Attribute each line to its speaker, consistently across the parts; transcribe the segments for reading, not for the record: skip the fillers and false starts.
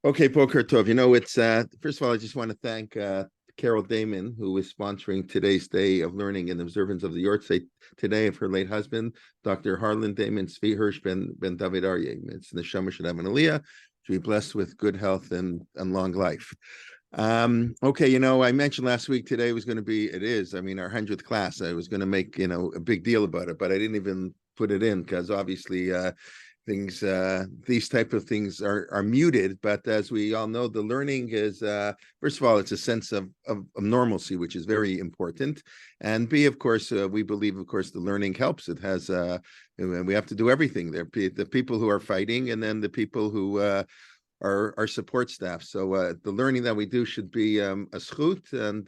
Speaker 1: Okay, Boker Tov. It's first of all, I just want to thank Carol Damon, who is sponsoring today's day of learning and observance of the Yortzeit today of her late husband, Dr. Harlan Damon, Tzvi Hirsch ben David Aryeh. It's the Shema should have an aliyah, to be blessed with good health and long life. Okay, I mentioned last week today was going to be, it is, our 100th class. I was going to make, a big deal about it, but I didn't even put it in because obviously these type of things are muted. But as we all know, the learning is first of all, it's a sense of normalcy, which is very important, and B, of course, we believe, of course, the learning helps. It has we have to do everything there, the people who are fighting and then the people who our support staff. So the learning that we do should be a schut. And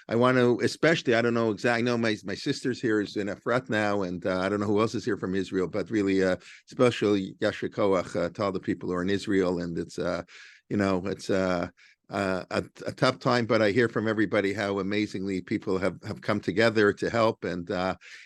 Speaker 1: I want to, especially, I don't know exactly, I know my sister's here is in Efrat now, and I don't know who else is here from Israel, but really special yasher koach to all the people who are in Israel. And it's, it's a tough time, but I hear from everybody how amazingly people have come together to help, and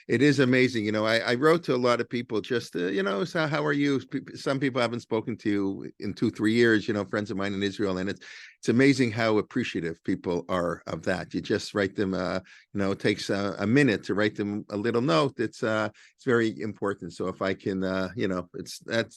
Speaker 1: it is amazing. I wrote to a lot of people just, so how are you? Some people haven't spoken to you in 2-3 years, friends of mine in Israel, and it's amazing how appreciative people are of that. You just write them, it takes a minute to write them a little note. It's very important. So if I can,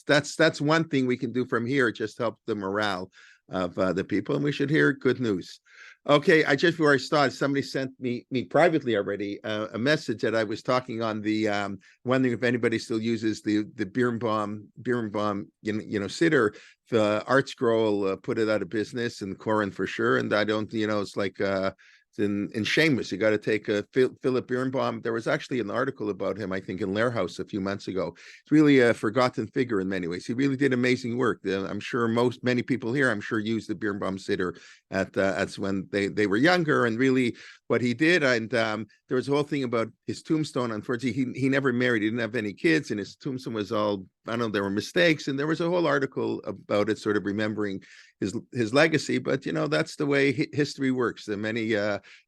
Speaker 1: that's one thing we can do from here. Just help the morale of the people, and we should hear good news. Okay, before I start, somebody sent me privately already a message that I was talking on the wondering if anybody still uses the Birnbaum Siddur. The Art Scroll put it out of business, and Koren for sure. And I don't, it's like it's in Shemus. You got to take a Philip Birnbaum. There was actually an article about him, I think, in Lehrhaus a few months ago. It's really a forgotten figure in many ways. He really did amazing work. I'm sure many people here, I'm sure, used the Birnbaum Siddur at when they were younger, and really what he did. And there was a whole thing about his tombstone. Unfortunately, he never married. He didn't have any kids, and his tombstone was all, I don't know, there were mistakes, and there was a whole article about it, sort of remembering his legacy. But that's the way history works. The many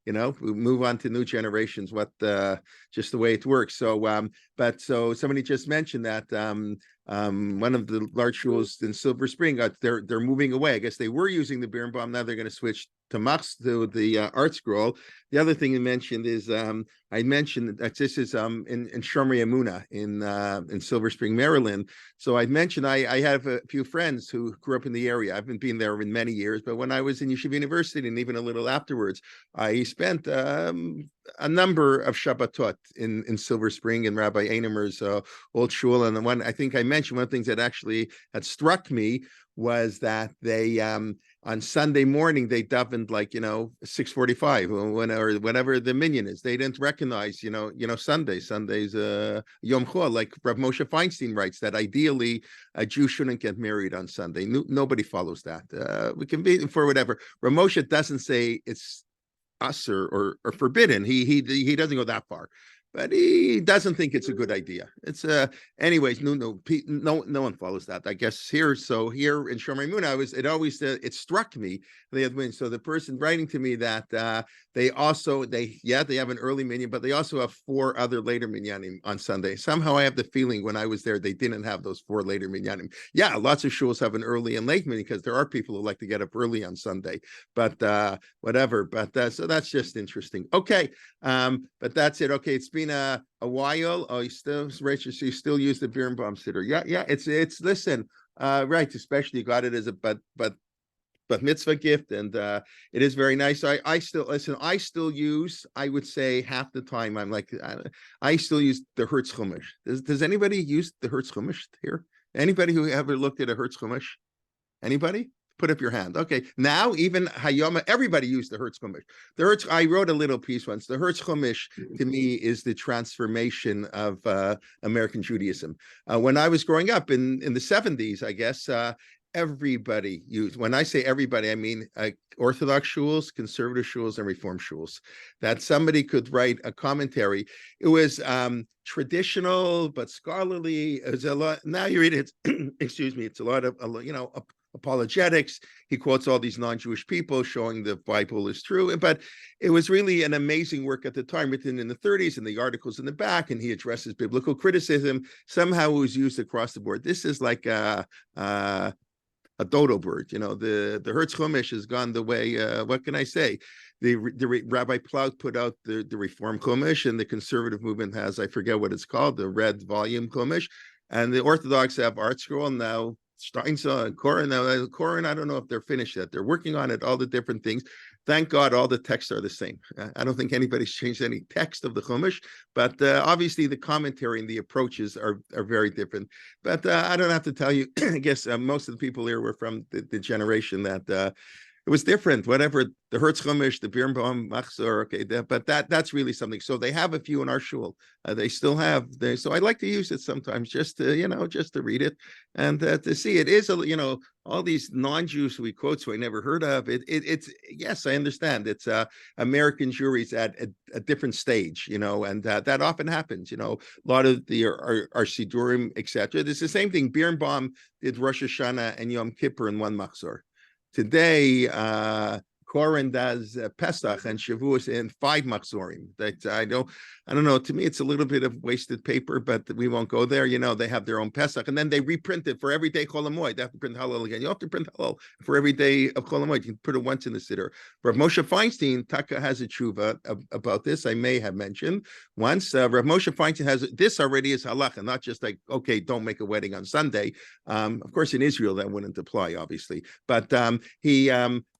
Speaker 1: we move on to new generations, just the way it works. So so somebody just mentioned that one of the large shuls in Silver Spring, they're moving away. I guess they were using the Birnbaum, now they're going to switch to the Art Scroll. The other thing you mentioned is I mentioned that this is in Shomrei Emunah in Silver Spring, Maryland. So I mentioned I have a few friends who grew up in the area. I haven't been there in many years, but when I was in Yeshiva University and even a little afterwards, I spent a number of Shabbatot in Silver Spring in Rabbi Einemer's old shul. And the one I think I mentioned, one of the things that actually had struck me was that they on Sunday morning they davened like 6:45 or whenever the minyan is. They didn't recognize Sunday's Yom Chol, like Rav Moshe Feinstein writes that ideally a Jew shouldn't get married on Sunday. Nobody follows that. We can be for whatever. Rav Moshe doesn't say it's us or forbidden. He doesn't go that far, but he doesn't think it's a good idea. It's anyways, no one follows that, I guess, here. So here in Shomrei Emunah, it struck me they had win. So the person writing to me that they have an early minyan, but they also have 4 other later minyanim on Sunday. Somehow I have the feeling when I was there they didn't have those 4 later minyanim. Yeah, lots of shuls have an early and late minyan because there are people who like to get up early on Sunday. But whatever. But so that's just interesting. Okay, but that's it. Okay, it's been a while. Oh, Rachel, so you still use the Birnbaum Siddur? Yeah. It's listen, right. Especially you got it as a but mitzvah gift, and it is very nice. I still listen. I still use. I would say half the time I'm like I still use the Hertz Chumash. Does anybody use the Hertz Chumash here? Anybody who ever looked at a Hertz Chumash? Anybody? Put up your hand. Okay. Now, even Hayoma, everybody used the Hertz Chumash. I wrote a little piece once. The Hertz Chumash, to me, is the transformation of American Judaism. When I was growing up in the 70s, I guess, everybody used. When I say everybody, I mean Orthodox shuls, conservative shuls, and Reform shuls. That somebody could write a commentary. It was traditional but scholarly. It was a lot. Now you read it. Excuse me. It's a lot of apologetics. He quotes all these non-Jewish people showing the Bible is true. But it was really an amazing work at the time, written in the 30s, and the articles in the back, and he addresses biblical criticism. Somehow it was used across the board. This is like a dodo bird. The Hertz Chumash has gone the way. What can I say? The Rabbi Plaut put out the Reform Chumash, and the conservative movement has, I forget what it's called, the Red Volume Chumash, and the Orthodox have Art Scroll now. Steinsa and Koren. Now, Koren, I don't know if they're finished yet. They're working on it, all the different things. Thank God all the texts are the same. I don't think anybody's changed any text of the Chumash, but obviously the commentary and the approaches are very different. But I don't have to tell you, I guess most of the people here were from the generation that it was different, whatever, the Hertz Chumash, the Birnbaum, Machzor, okay, but that's really something. So they have a few in our shul. They still have, so I like to use it sometimes just to, just to read it and to see. It is, all these non-Jews we quote, so I never heard of. It's, yes, I understand. It's American Jewry's at a different stage, and that often happens, a lot of our Siddurim, etc. It's the same thing. Birnbaum did Rosh Hashanah and Yom Kippur in one Machzor. Today, Koren does Pesach and Shavuos in 5 Machzorim. That I don't know. To me, it's a little bit of wasted paper, but we won't go there. They have their own Pesach, and then they reprint it for every day Chol Hamoed. They have to print Hallel again. You have to print Hallel for every day of Chol Hamoed. You can put it once in the Siddur. Rav Moshe Feinstein, Taka has a tshuva about this. I may have mentioned once. Rav Moshe Feinstein has this already is halacha, not just like, okay, don't make a wedding on Sunday. Of course, in Israel that wouldn't apply, obviously, but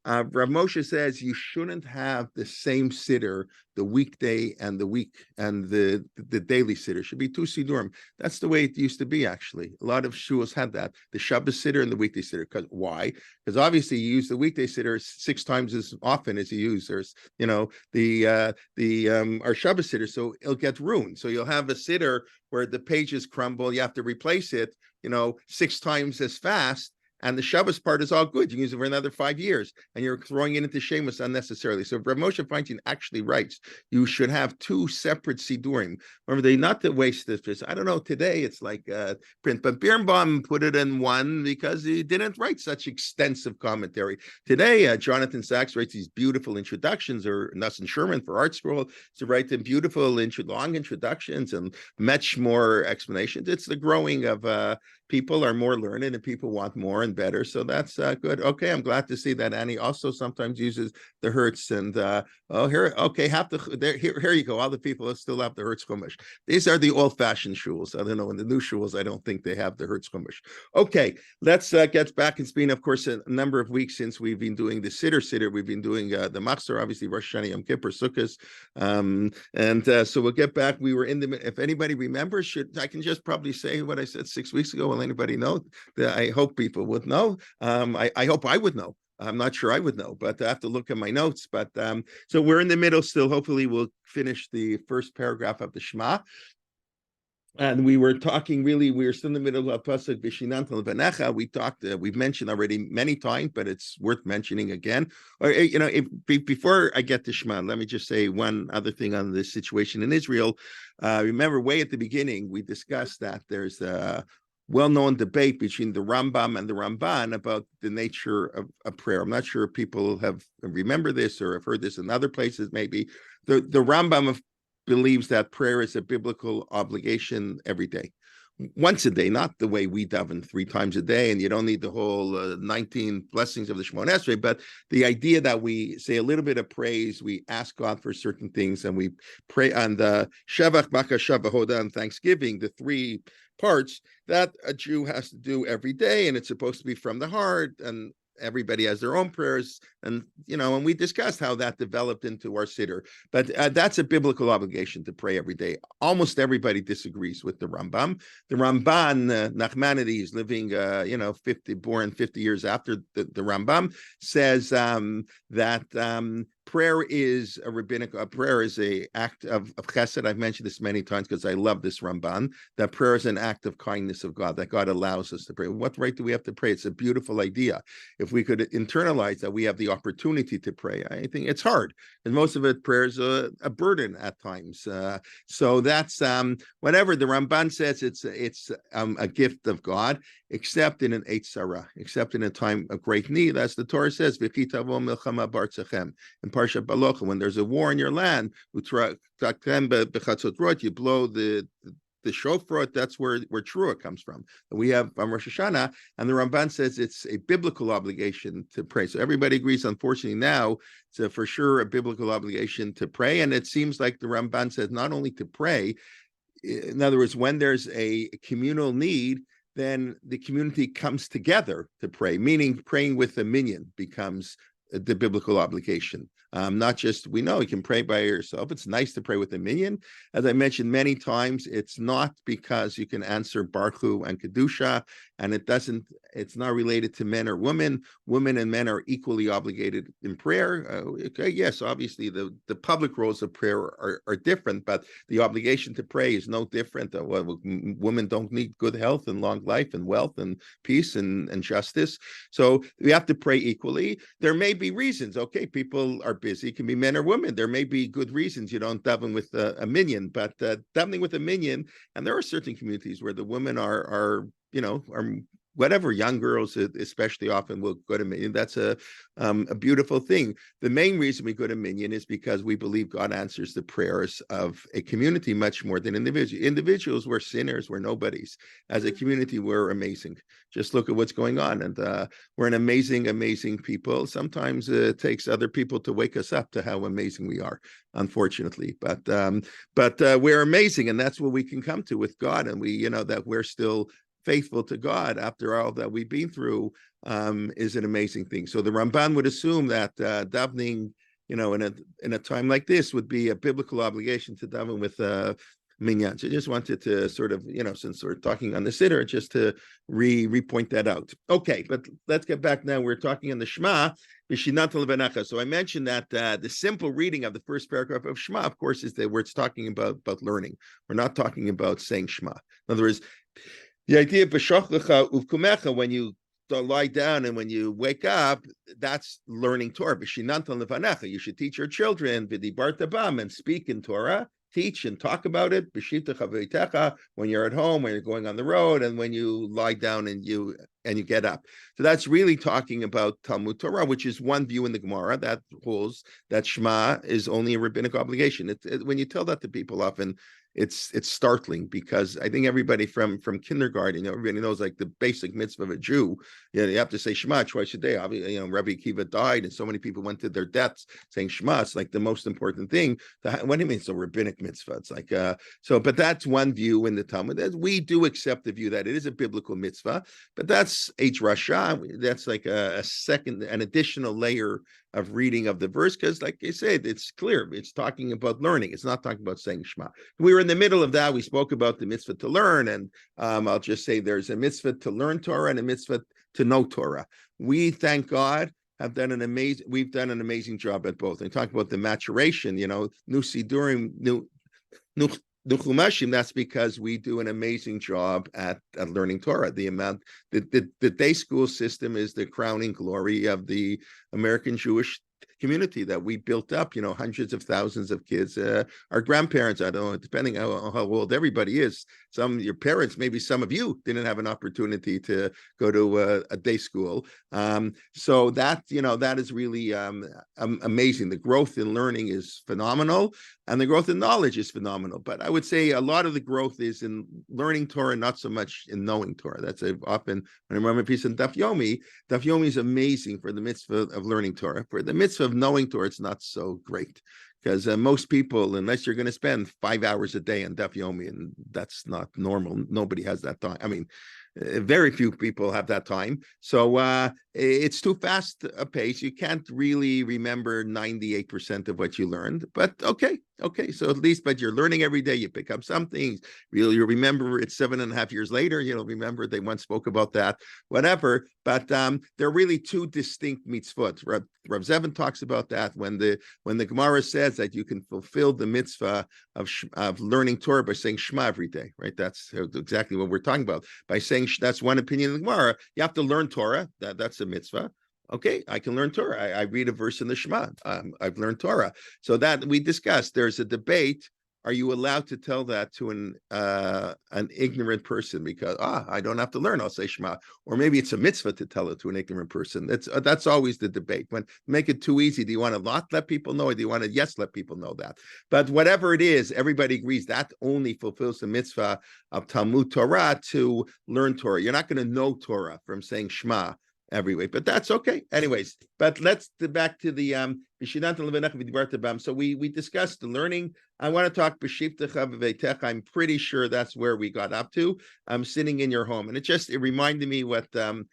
Speaker 1: Rav Moshe says you shouldn't have the same siddur the weekday and the daily siddur. Should be 2 siddurim. That's the way it used to be, actually. A lot of shuls had that, the Shabbos siddur and the weekday siddur. Why? Because obviously you use the weekday siddur 6 times as often as you use our Shabbos siddur, so it'll get ruined. So you'll have a siddur where the pages crumble. You have to replace it, 6 times as fast. And the Shabbos part is all good. You can use it for another 5 years, and you're throwing it into Shemus unnecessarily. So Rav Moshe Feinstein actually writes, you should have 2 separate Siddurim. Remember, they not to waste this. I don't know, today it's like print, but Birnbaum put it in one because he didn't write such extensive commentary. Today, Jonathan Sachs writes these beautiful introductions, or Nussin Sherman for Art Scroll to write them beautiful, long introductions and much more explanations. It's the growing of people are more learned and people want more and better. So that's good. Okay, I'm glad to see that Annie also sometimes uses the Hertz and here you go. All the people still have the Hertz Chumash. These are the old-fashioned shuls. I don't know, in the new shuls, I don't think they have the Hertz Chumash. Okay, let's get back. It's been, of course, a number of weeks since we've been doing the Siddur. We've been doing the Machzor, obviously Rosh Hashanah, Yom Kippur, Sukkot, so we'll get back. We were in the, if anybody remembers, I can just probably say what I said 6 weeks ago. Will anybody know? I hope people would know. I hope I would know. I'm not sure I would know, but I have to look at my notes. But so we're in the middle still. Hopefully we'll finish the first paragraph of the Shema. And we were talking, we were still in the middle of Pasuk Vishinantal Vanecha. We talked, we've mentioned already many times, but it's worth mentioning again. Or, before I get to Shema, let me just say one other thing on the situation in Israel. Remember, way at the beginning, we discussed that there's a well-known debate between the Rambam and the Ramban about the nature of prayer. I'm not sure if people have remember this or have heard this in other places. Maybe the Rambam believes that prayer is a biblical obligation every day, once a day, not the way we daven 3 times a day, and you don't need the whole 19 blessings of the Shemona Esrei, but the idea that we say a little bit of praise, we ask God for certain things, and we pray on the Shavach, Bakasha, Hoda, and Thanksgiving, the 3 parts that a Jew has to do every day, and it's supposed to be from the heart, and everybody has their own prayers, and and we discussed how that developed into our siddur. But that's a biblical obligation to pray every day. Almost everybody disagrees with the Rambam. The Ramban, Nachmanides, living 50 years after the Rambam, says that prayer is a rabbinic. Prayer is a act of chesed. I've mentioned this many times because I love this Ramban. That prayer is an act of kindness of God. That God allows us to pray. What right do we have to pray? It's a beautiful idea. If we could internalize that we have the opportunity to pray, I think it's hard, and most of it, prayer is a burden at times. So that's whatever the Ramban says. It's a gift of God, except in an Eitz Sarah, except in a time of great need, as the Torah says, "V'chi tavo milchama b'artzachem." In Parsha Balocha, when there's a war in your land, you blow the the shofar, that's where Trua comes from. We have Rosh Hashanah, and the Ramban says it's a biblical obligation to pray. So everybody agrees, unfortunately, now it's for sure a biblical obligation to pray. And it seems like the Ramban says not only to pray, in other words, when there's a communal need, then the community comes together to pray, meaning praying with a minyan becomes the biblical obligation. Not just, we know you can pray by yourself. It's nice to pray with a minyan. As I mentioned many times, it's not because you can answer Baruch Hu and Kedusha, and it's not related to men or women. Women and men are equally obligated in prayer. Okay, yes, obviously the public roles of prayer are different, but the obligation to pray is no different. Women don't need good health and long life and wealth and peace and justice. So we have to pray equally. There may be reasons, okay, people are busy, it can be men or women. There may be good reasons you don't daven with a minyan, but davening with a minyan, and there are certain communities where the women are whatever, young girls especially often will go to minyan. That's a beautiful thing. The main reason we go to minyan is because we believe God answers the prayers of a community much more than individuals. Individuals, we're sinners, we're nobodies. As a community, we're amazing. Just look at what's going on, and we're an amazing people. Sometimes it takes other people to wake us up to how amazing we are, unfortunately. But we're amazing, and that's what we can come to with God, and we that we're still faithful to God after all that we've been through is an amazing thing. So the Ramban would assume that davening, in a time like this, would be a biblical obligation to daven with minyan. So I just wanted to sort of, since we're talking on the Siddur, just to re-point that out. Okay, but let's get back now. We're talking on the Shema. So I mentioned that the simple reading of the first paragraph of Shema, of course, is that where it's talking about learning. We're not talking about saying Shema. In other words, the idea of b'shachlecha uvkumecha, when you lie down and when you wake up, that's learning Torah. B'shinantan levanecha, you should teach your children v'dibarta bam, and speak in Torah, teach and talk about it. B'shita chavitecha, when you're at home, when you're going on the road, and when you lie down and you get up. So that's really talking about Talmud Torah, which is one view in the Gemara that holds that Shema is only a rabbinic obligation. When you tell that to people, often it's startling, because I think everybody from kindergarten, everybody knows like the basic mitzvah of a Jew. You have to say Shema twice a day. Obviously, Rabbi Akiva died, and so many people went to their deaths saying Shema. It's like the most important thing. What do you mean it's a rabbinic mitzvah? It's like but that's one view in the Talmud. We do accept the view that it is a biblical mitzvah, but that's H Rasha. That's like an additional layer of reading of the verse, because like I said, it's clear. It's talking about learning. It's not talking about saying Shema. We were in the middle of that. We spoke about the mitzvah to learn, and I'll just say there's a mitzvah to learn Torah and a mitzvah to know Torah. We, thank God, we've done an amazing job at both. And talk about the maturation, new Siddurim, new Chumashim. That's because we do an amazing job at learning Torah. The day school system is the crowning glory of the American Jewish community that we built up, hundreds of thousands of kids. Our grandparents, I don't know, depending on how old everybody is, your parents, maybe some of you didn't have an opportunity to go to a day school. So that is really amazing. The growth in learning is phenomenal, and the growth in knowledge is phenomenal. But I would say a lot of the growth is in learning Torah, not so much in knowing Torah. That's often, when I remember a piece in Daf Yomi is amazing for the mitzvah of learning Torah. For the mitzvah of knowing Torah, it's not so great, because most people, unless you're going to spend 5 hours a day on Daf Yomi, and that's not normal. Nobody has that time. I mean, very few people have that time. So it's too fast a pace. You can't really remember 98% of what you learned, but okay. So at least, but you're learning every day. You pick up some things. You'll remember it 7.5 years later. You'll remember they once spoke about that, whatever. But there are really two distinct mitzvot. Rav Zevin talks about that when the Gemara says that you can fulfill the mitzvah of learning Torah by saying Shema every day, right? That's exactly what we're talking about. By saying, that's one opinion of the Gemara. You have to learn Torah. That's a mitzvah. Okay, I can learn Torah. I read a verse in the Shema. I've learned Torah. So that we discussed. There's a debate are you allowed to tell that to an ignorant person? Because I don't have to learn, I'll say Shema. Or maybe it's a mitzvah to tell it to an ignorant person. That's always the debate. When make it too easy, do you want to not let people know, or do you want to let people know that? But whatever it is, everybody agrees that only fulfills the mitzvah of Talmud Torah, to learn Torah. You're not going to know Torah from saying Shema every week, but that's okay. Anyways, but let's back to the so we discussed the learning. I want to talk b'shivtecha v'veitecha. I'm pretty sure that's where we got up to. I'm sitting in your home, and it reminded me what Rav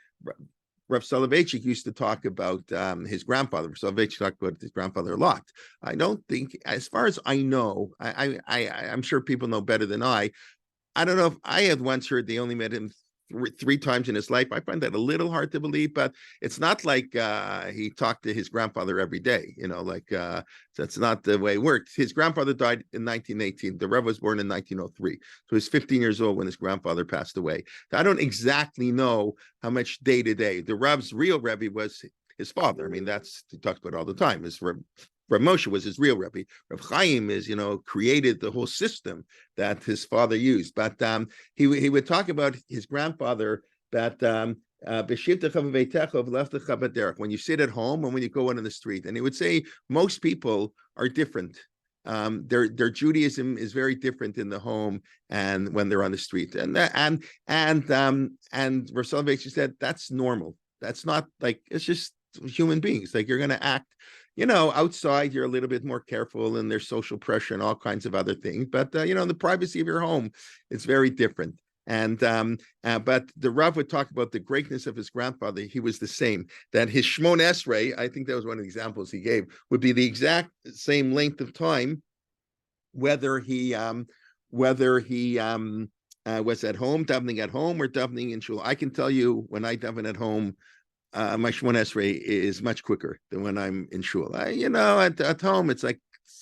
Speaker 1: Soloveitchik used to talk about his grandfather. Rav Soloveitchik talked about his grandfather a lot. I don't think, as far as I know, I'm sure people know better than I don't know if I had once heard they only met him three times in his life. I find that a little hard to believe, but it's not like he talked to his grandfather every day, that's not the way it worked. His grandfather died in 1918. The Rebbe was born in 1903. So he was 15 years old when his grandfather passed away. I don't exactly know how much day to day. The Rebbe's real Rebbe was his father. I mean, he talks about it all the time. Rav Moshe was his real Rebbe. Rav Chaim created the whole system that his father used. But he would talk about his grandfather that when you sit at home and when you go out on the street. And he would say most people are different. Their Judaism is very different in the home and when they're on the street. And Rav Soloveitchik said that's normal. That's not like, it's just human beings. Like, you're going to act, outside you're a little bit more careful, and there's social pressure and all kinds of other things. But in the privacy of your home, it's very different. And but the Rav would talk about the greatness of his grandfather. He was the same. That his Shmon Esrei, I think that was one of the examples he gave, would be the exact same length of time, whether he was at home, davening at home, or davening in shul. I can tell you, when I daven at home, my Shmon Esrei is much quicker than when I'm in shul. At home, it's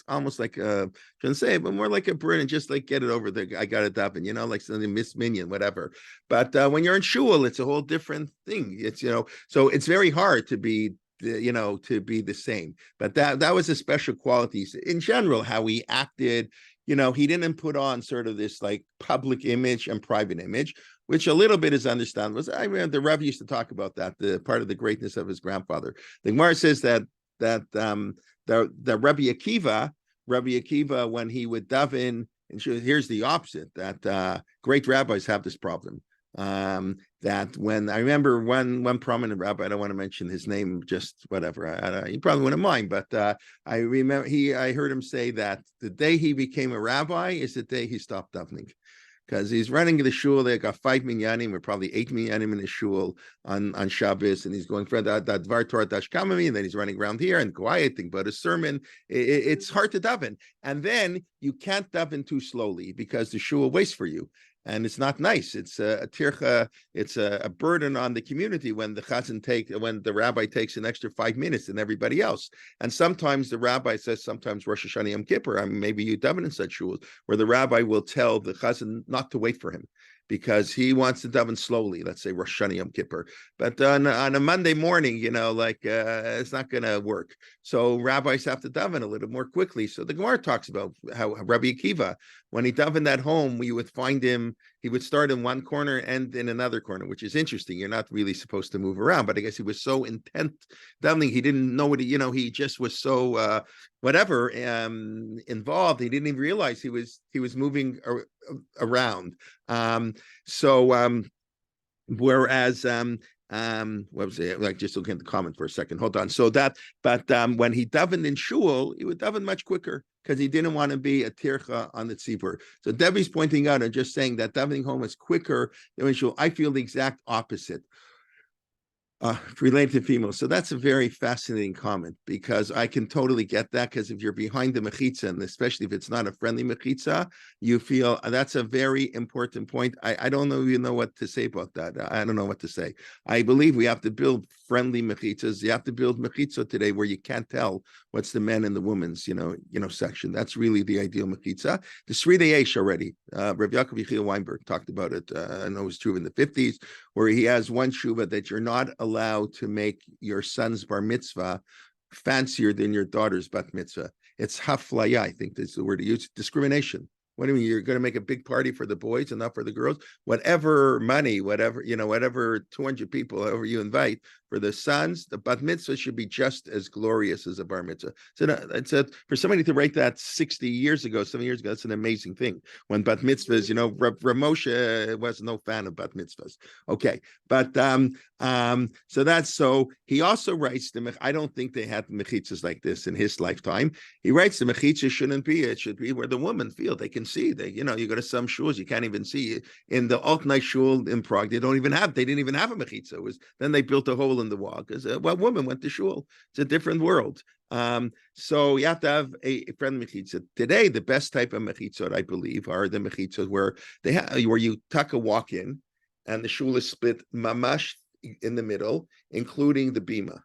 Speaker 1: almost like shouldn't say it, but more like a burden, and just like get it over there. I got it daven, like something Miss Minion, whatever. But when you're in shul, it's a whole different thing. It's so it's very hard to be the same. But that was a special quality in general, how he acted. He didn't put on sort of this like public image and private image, which a little bit is understandable. The Rabbi used to talk about that, the part of the greatness of his grandfather. The Gemara says that the Rabbi Akiva, when he would daven, and here's the opposite, that great rabbis have this problem. That when I remember one prominent rabbi, I don't want to mention his name, just whatever. He probably wouldn't mind, but I remember I heard him say that the day he became a rabbi is the day he stopped davening. Because he's running the shul, they got 5 minyanim, or probably 8 minyanim in the shul on Shabbos, and he's going for that Dvar Torah Dashkamami, and then he's running around here and quiet, think about a sermon. It's hard to daven. And then you can't daven too slowly because the shul waits for you. And it's not nice. It's a tircha. It's a burden on the community when the rabbi takes an extra 5 minutes than everybody else. And sometimes the rabbi says, sometimes Rosh Hashanah Yom Kippur, maybe you daven in such shuls, where the rabbi will tell the chazan not to wait for him, because he wants to daven slowly, let's say Rosh Hashanah Yom Kippur. But on a Monday morning, it's not going to work. So rabbis have to daven a little more quickly. So the Gemara talks about how Rabbi Akiva, when he davened at home, you would find him, he would start in one corner and in another corner, which is interesting. You're not really supposed to move around, but I guess he was so intent davening, he didn't know what he just was so involved. He didn't even realize he was moving around. Whereas what was it? Like, just looking at the comment for a second. Hold on. But when he davened in shul, he would daven much quicker because he didn't want to be a tircha on the tzibur. So Debbie's pointing out and just saying that davening home is quicker than in shul. I feel the exact opposite. Related to females. So that's a very fascinating comment, because I can totally get that, because if you're behind the mechitza, and especially if it's not a friendly mechitza, you feel that's a very important point. I don't even know what to say about that. I don't know what to say. I believe we have to build friendly mechitzas. You have to build mechitza today where you can't tell what's the men and the women's, section. That's really the ideal mechitza. The Sridei Eish already. Rabbi Yaakov Yechiel Weinberg talked about it. I know it was true in the 50s, where he has one shuva that you're not allowed to make your son's bar mitzvah fancier than your daughter's bat mitzvah. It's haflaya, I think that's the word to use, discrimination. What do you mean? You're going to make a big party for the boys and not for the girls? Whatever money, whatever, whatever 200 people, however you invite for the sons, the bat mitzvah should be just as glorious as a bar mitzvah. So for somebody to write that 60 years ago, 70 years ago, that's an amazing thing. When bat mitzvahs, Rav Moshe was no fan of bat mitzvahs. Okay. But so he also writes I don't think they had mechitzas like this in his lifetime. He writes the mechitzah shouldn't be, it should be where the women feel they can see. You go to some shuls, you can't even see. In the Altnai shul in Prague, they didn't even have a mechitzah. Then they built a hole in the wall because woman went to shul. It's a different world. So you have to have a friend mechitza. Today, the best type of mechitzot, I believe, are the mechitzot where you tuck a walk in, and the shul is split mamash in the middle, including the bima.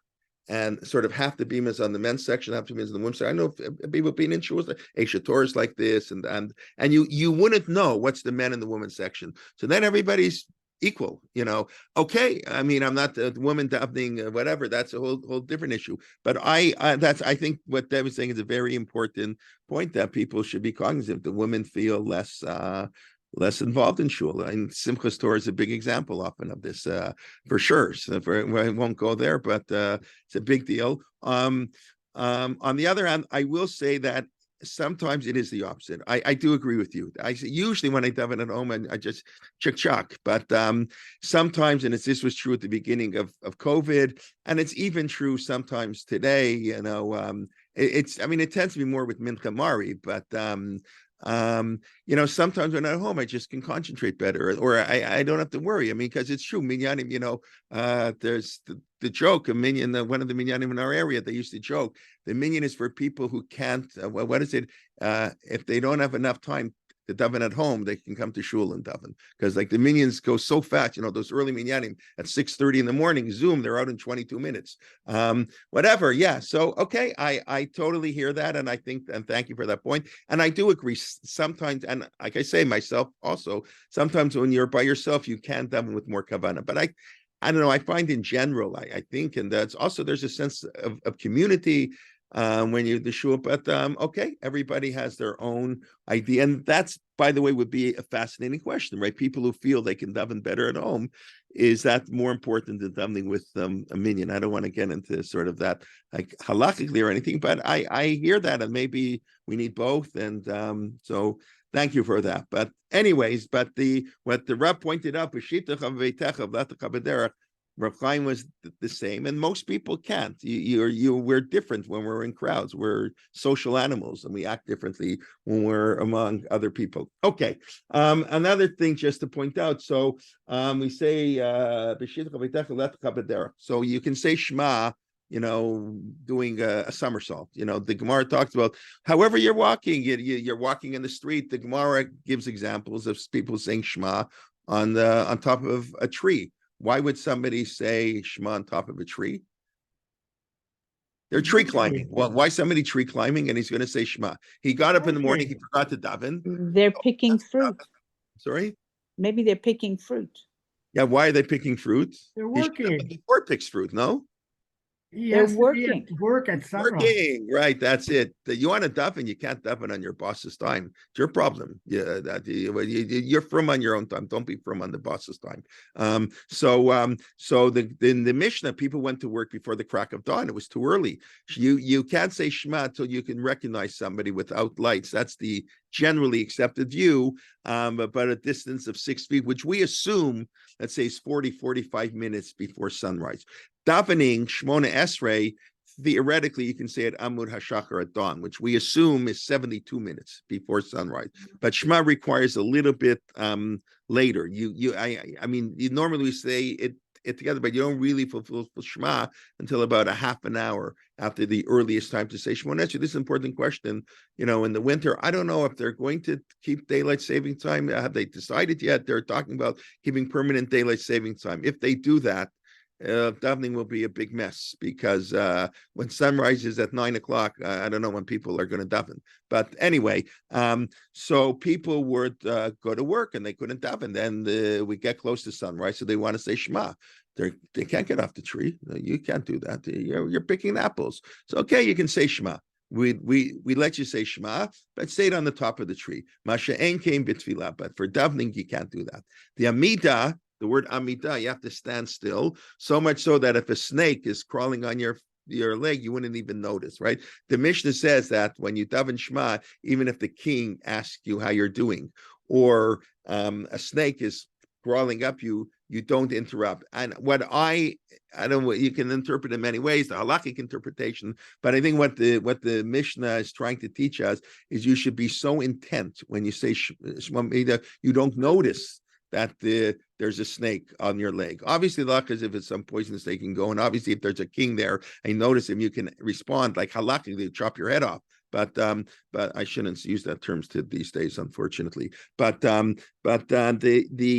Speaker 1: And sort of half the bima is on the men's section, half the bima is on the women's section. I know people being in shuls, Torahs like this, and you wouldn't know what's the men and the women's section. So then everybody's equal, Okay, I mean, I'm not the woman davening, whatever. That's a whole different issue. But I think what Deb was saying is a very important point that people should be cognizant. The women feel less involved in shul, and Simchas Torah is a big example often of this, for sure. So I won't go there, but it's a big deal. On the other hand, I will say that sometimes it is the opposite. I do agree with you. Usually when I daven at home, I just chuk, but sometimes, and this was true at the beginning of COVID, and it's even true sometimes today. It tends to be more with Mincha Mari, but sometimes when I'm at home, I just can concentrate better, or I don't have to worry. Because it's true, minyanim. There's the joke, a minyan. One of the minyanim in our area, they used to joke. The minyan is for people who can't. What is it? If they don't have enough time to daven at home, they can come to shul and daven, because like the minions go so fast. Those early minyanim at 6:30 in the morning, Zoom, they're out in 22 minutes. Whatever, yeah. So okay, I totally hear that, and I think, and thank you for that point. And I do agree. Sometimes, and like I say myself also, sometimes when you're by yourself, you can daven with more kavanah. But I don't know. I find in general, I think, and that's also there's a sense of community. When you're the shul, but okay, everybody has their own idea, and that's, by the way, would be a fascinating question, right? People who feel they can daven better at home, is that more important than davening with a minyan? I don't want to get into sort of that like halachically or anything, but I hear that, and maybe we need both, and so thank you for that. But anyways, what the Rab pointed out, Rav Chaim was the same, and most people can't. We're different when we're in crowds. We're social animals, and we act differently when we're among other people. Okay, another thing just to point out. So we say, so you can say Shema, doing a somersault. The Gemara talks about however you're walking. You're walking in the street. The Gemara gives examples of people saying Shema on top of a tree. Why would somebody say Shema on top of a tree? They're tree climbing. Well, why somebody tree climbing and he's going to say Shema? He got up in the morning, he forgot to daven.
Speaker 2: They're picking fruit.
Speaker 1: Sorry?
Speaker 2: Maybe they're picking fruit.
Speaker 1: Yeah, why are they picking fruit?
Speaker 3: They're working.
Speaker 1: Before picks fruit, no?
Speaker 2: They're working.
Speaker 3: Work at sunrise.
Speaker 1: Working, right? That's it. You want to daven, you can't daven on your boss's time. It's your problem. Yeah, you're from on your own time. Don't be from on the boss's time. So in the Mishnah, people went to work before the crack of dawn. It was too early. You can't say Shema until you can recognize somebody without lights. That's the generally accepted view, but a distance of 6 feet, which we assume, let's say, is 45 minutes before sunrise. Davening Shmona Esrei, theoretically, you can say at Amud Hashachar at dawn, which we assume is 72 minutes before sunrise. But Shema requires a little bit later. You normally say it together, but you don't really fulfill Shema until about a half an hour after the earliest time to say Shemona Esrei. This is an important question. In the winter, I don't know if they're going to keep daylight saving time. Have they decided yet? They're talking about keeping permanent daylight saving time. If they do that, davening will be a big mess, because when sunrise is at 9 o'clock, I don't know when people are going to daven. But anyway, so people would go to work and they couldn't daven. Then we get close to sunrise, so they want to say Shema. They can't get off the tree. You can't do that. You're picking apples. So okay, you can say Shema. we let you say Shema, but say it on the top of the tree. Masha ein came bitfilah, but for davening you can't do that. The Amidah, the word Amidah, you have to stand still, so much so that if a snake is crawling on your leg, you wouldn't even notice, right? The Mishnah says that when you daven Shema, even if the king asks you how you're doing, or a snake is crawling up you don't interrupt. And what I don't know, you can interpret in many ways, the halakhic interpretation, but I think what the Mishnah is trying to teach us is you should be so intent when you say Shema, you don't notice that there's a snake on your leg. Obviously, the luck is if it's some poisonous snake can go, and obviously if there's a king there and you notice him, you can respond like halakhically, chop your head off. But I shouldn't use that terms to these days, unfortunately. But the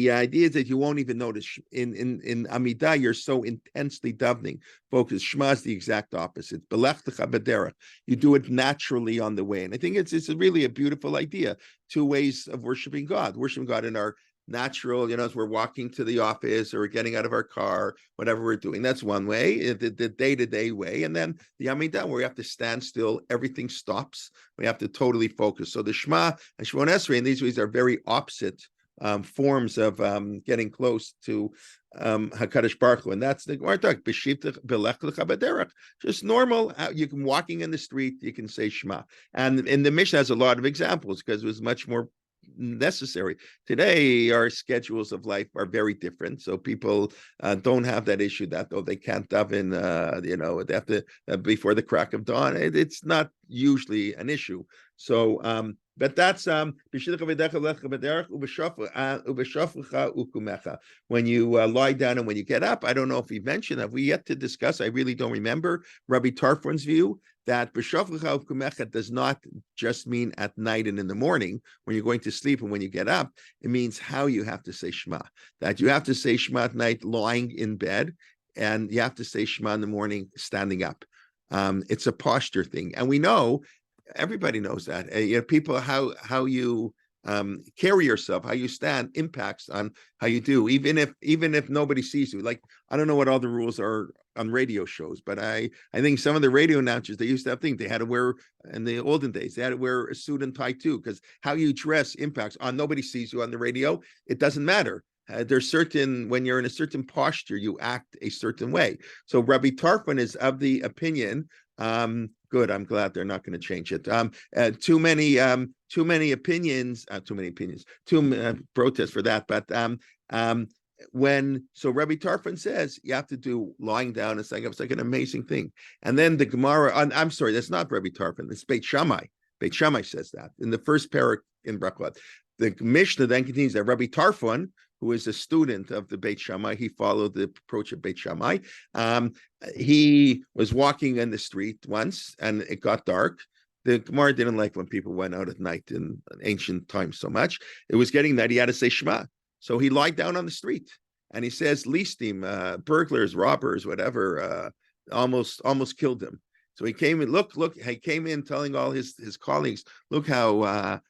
Speaker 1: idea is that you won't even notice. In Amidah, you're so intensely davening, focus. Shema is the exact opposite. You do it naturally on the way, and I think it's really a beautiful idea. Two ways of worshiping God in our natural, as we're walking to the office or getting out of our car, whatever we're doing. That's one way, the day-to-day way. And then the Amidah, where we have to stand still, everything stops. We have to totally focus. So the Shema and Shemon Esrei in these ways are very opposite forms of getting close to HaKadosh Baruch Hu. And that's the Gemara talk, just normal. You can walking in the street, you can say Shema. And in the Mishnah has a lot of examples because it was much more necessary. Today, our schedules of life are very different, so people don't have that issue that they can't daven, they have to before the crack of dawn. It's not usually an issue. So, but that's when you lie down and when you get up. I don't know if we mentioned, have we yet to discuss? I really don't remember Rabbi Tarfon's view that does not just mean at night and in the morning when you're going to sleep and when you get up. It means how you have to say Shema. That you have to say Shema at night lying in bed, and you have to say Shema in the morning standing up. It's a posture thing, and we know, everybody knows that. People, how you carry yourself, how you stand impacts on how you do, even if nobody sees you. Like, I don't know what all the rules are on radio shows, but I think some of the radio announcers, they used to have things they had to wear in the olden days. They had to wear a suit and tie too, because how you dress impacts on nobody sees you on the radio. It doesn't matter. There's certain, when you're in a certain posture, you act a certain way. So Rabbi Tarfon is of the opinion, good, I'm glad they're not going to change it. Too many opinions, protests for that. But so Rabbi Tarfon says you have to do lying down and saying up. It's like an amazing thing. And then the Gemara, I'm sorry, that's not Rabbi Tarfon, it's Beit Shammai. Beit Shammai says that in the first parak in Brachot. The Mishnah then continues that Rabbi Tarfon, who is a student of the Beit Shammai, he followed the approach of Beit Shammai. He was walking in the street once, and it got dark. The Gemara didn't like when people went out at night in ancient times so much. It was getting that he had to say Shema. So he lied down on the street, and he says, listim, burglars, robbers, whatever, almost killed him. So he came in, he came in telling all his colleagues, look how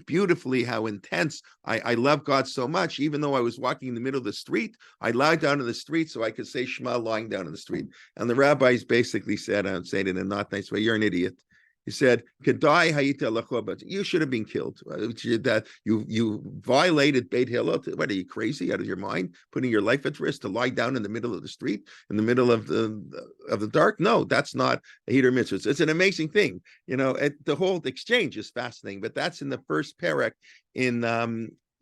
Speaker 1: beautifully, how intense, I love God so much, even though I was walking in the middle of the street, I lied down in the street so I could say Shema lying down in the street. And the rabbis basically said, I'm saying it in a not nice way, you're an idiot. He said, you should have been killed. That you violated Beit Hillel. What, are you crazy, out of your mind, putting your life at risk to lie down in the middle of the street, in the middle of the dark? No, that's not aHeder mitzvah. It's an amazing thing. The whole exchange is fascinating, but that's in the first parak in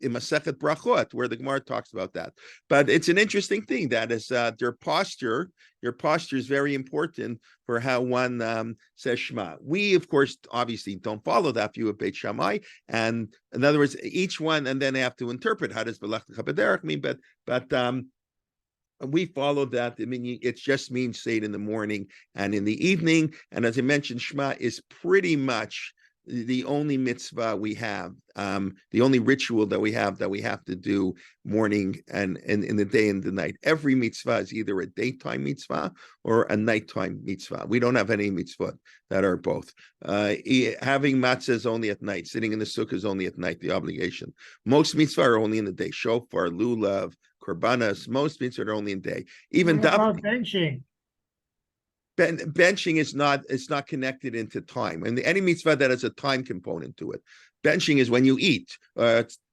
Speaker 1: Masechet Brachot, where the Gemara talks about that. But it's an interesting thing that is your posture is very important for how one says Shema. We, of course, obviously don't follow that view of Beit Shammai. And in other words, each one, and then they have to interpret how does Belech Chabaderech mean, but we follow that. I mean, it just means say it in the morning and in the evening. And as I mentioned, Shema is pretty much the only mitzvah we have, the only ritual that we have to do morning and in the day and the night. Every mitzvah is either a daytime mitzvah or a nighttime mitzvah. We don't have any mitzvah that are both. Having matzah is only at night. Sitting in the sukkah is only at night, the obligation. Most mitzvah are only in the day. Shofar, lulav, korbanos, most mitzvah are only in day. Even
Speaker 3: what about benching?
Speaker 1: benching is not, it's not connected into time, and any mitzvah that has a time component to it. Benching is when you eat.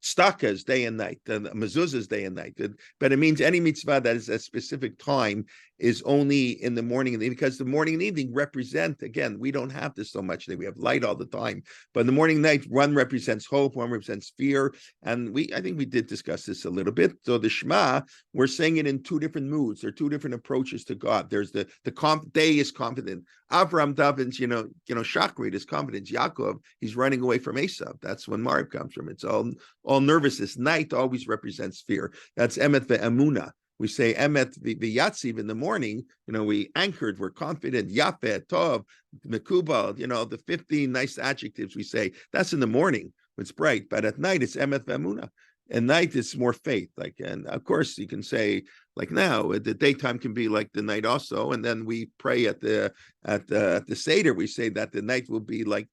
Speaker 1: Staka is day and night, and mezuzah is day and night. But it means any mitzvah that is a specific time is only in the morning and evening, because the morning and evening represent, again, we don't have this so much. We have light all the time, but in the morning and night, one represents hope, one represents fear, and I think we did discuss this a little bit. So the Shema, we're saying it in two different moods. There are two different approaches to God. There's the day is confident. Avram davens, Shachrit is confidence. Yaakov, he's running away from Esav. That's when Marib comes from. It's all nervousness. Night always represents fear. That's emet ve'emuna. We say emet v'yatziv in the morning. We anchored, we're confident. Yafet, tov, mekubal. The 15 nice adjectives we say. That's in the morning. It's bright, but at night it's emet ve'emuna. At night it's more faith. And of course you can say, like now, the daytime can be like the night also, and then we pray at the Seder. We say that the night will be like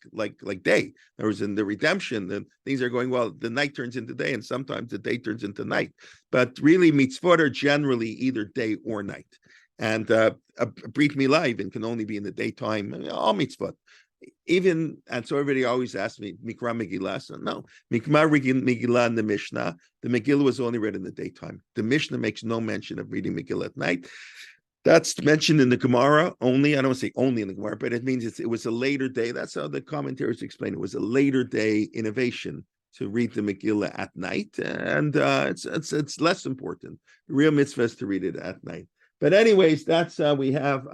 Speaker 1: day. There was in the redemption, and things are going well. The night turns into day, and sometimes the day turns into night. But really, mitzvot are generally either day or night. And a brit milah even can only be in the daytime. All mitzvot. And so everybody always asks me, Mikra Megillah. So no, Mikra Megillah in the Mishnah. The Megillah was only read in the daytime. The Mishnah makes no mention of reading Megillah at night. That's mentioned in the Gemara only. I don't want to say only in the Gemara, but it means it was a later day. That's how the commentators explain it. It was a later day innovation to read the Megillah at night, and it's less important. The real mitzvah is to read it at night. But anyways, that's we have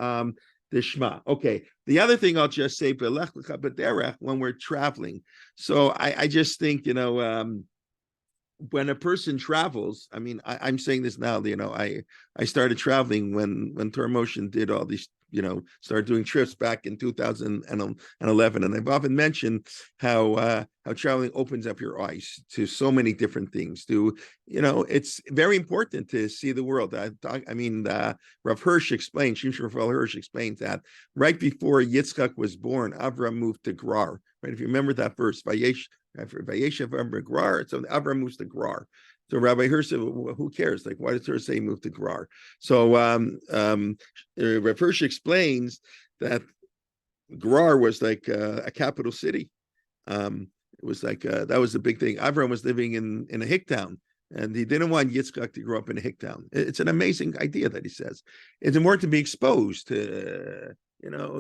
Speaker 1: the Shema. Okay. The other thing I'll just say, when we're traveling. So I just think, when a person travels, I'm saying this now, I started traveling when Torah Motion did all these, started doing trips back in 2011. And I've often mentioned how traveling opens up your eyes to so many different things. It's very important to see the world. Rav Hirsch explained, Shimshon Raphael Hirsch explains that right before Yitzchak was born, Avram moved to Gerar. Right? If you remember that verse, Vayeshev Avram Gerar, so Avram moves to Gerar. So Rabbi Hirsch said, well, who cares? Like, why does Torah say move to Gerar? So Rav Hirsch explains that Gerar was like a capital city. It was like that was the big thing. Avram was living in a hick town, and he didn't want Yitzchak to grow up in a hick town. It's an amazing idea that he says. It's important to be exposed to, grow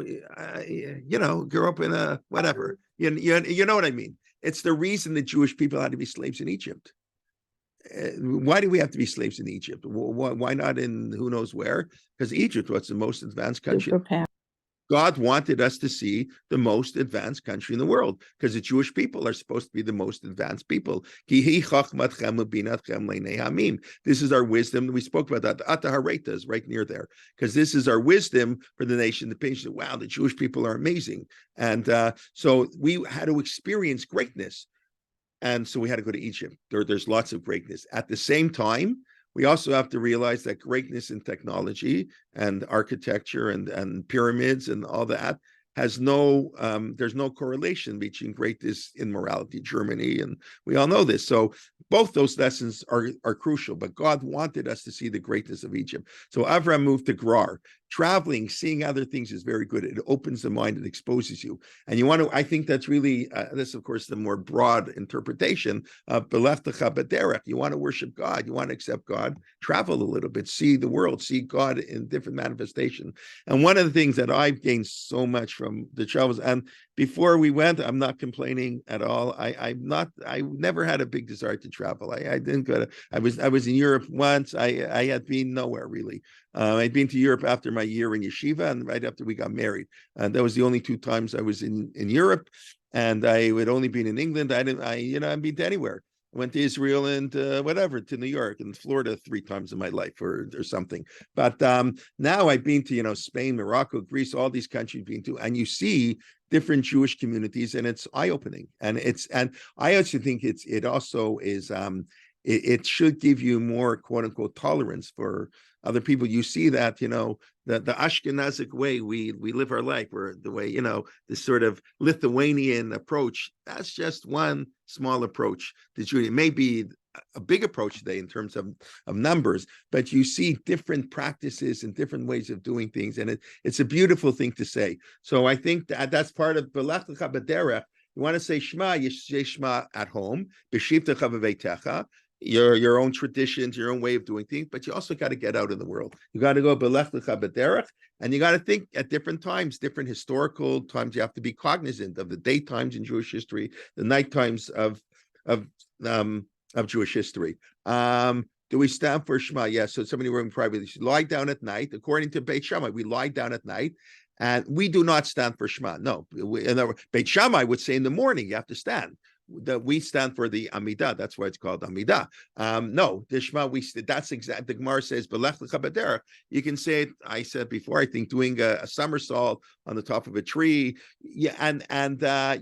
Speaker 1: up in a whatever. You know what I mean? It's the reason that Jewish people had to be slaves in Egypt. Why do we have to be slaves in Egypt? Why not in who knows where? Because Egypt was the most advanced country. God wanted us to see the most advanced country in the world, because the Jewish people are supposed to be the most advanced people. This is our wisdom. We spoke about that. Atahareta is right near there, because this is our wisdom for the nation. The patient, wow, the Jewish people are amazing. And so we had to experience greatness. And so we had to go to Egypt. There's lots of greatness. At the same time, we also have to realize that greatness in technology and architecture and pyramids and all that has there's no correlation between greatness in morality, Germany, and we all know this. So both those lessons are crucial, but God wanted us to see the greatness of Egypt. So Avram moved to Gerar. Traveling, seeing other things is very good. It opens the mind, it exposes you. And I think that's really, this of course, the more broad interpretation of Beleftecha B'derech. You want to worship God, you want to accept God, travel a little bit, see the world, see God in different manifestation. And one of the things that I've gained so much from the travels, and before we went, I'm not complaining at all. I never had a big desire to travel. I didn't go to, I was in Europe once. I had been nowhere really. I'd been to Europe after my year in yeshiva and right after we got married. And that was the only 2 times I was in Europe. And I had only been in England. I hadn't been to anywhere. I went to Israel and to New York and Florida 3 times in my life or something. But now I've been to, Spain, Morocco, Greece, all these countries been to, and you see different Jewish communities, and it's eye-opening. And I also think it also is, it should give you more quote unquote tolerance for other people. You see that, the Ashkenazic way we live our life, or the way, this sort of Lithuanian approach, that's just one small approach to Judaism. It may be a big approach today in terms of numbers, but you see different practices and different ways of doing things, and it's a beautiful thing to say. So I think that's part of Belech Lecha B'derech. You want to say Shema, you say Shema at home, B'shivtecha v'veitecha, your own traditions, your own way of doing things, but you also got to get out in the world. You got to go Belech Lecha B'derech, and you got to think at different times, different historical times. You have to be cognizant of the daytimes in Jewish history, the night times of Jewish history. Do we stand for Shema? Yes. So somebody wrote privately, lie down at night. According to Beit Shammai, we lie down at night, and we do not stand for Shema. No, Beit Shammai would say in the morning you have to stand. That we stand for the Amidah. That's why it's called Amidah. No, the Shema, that's exact. The Gemara says, Belech Lecha B'derech. You can say it, I said before, I think doing a somersault on the top of a tree. Yeah, and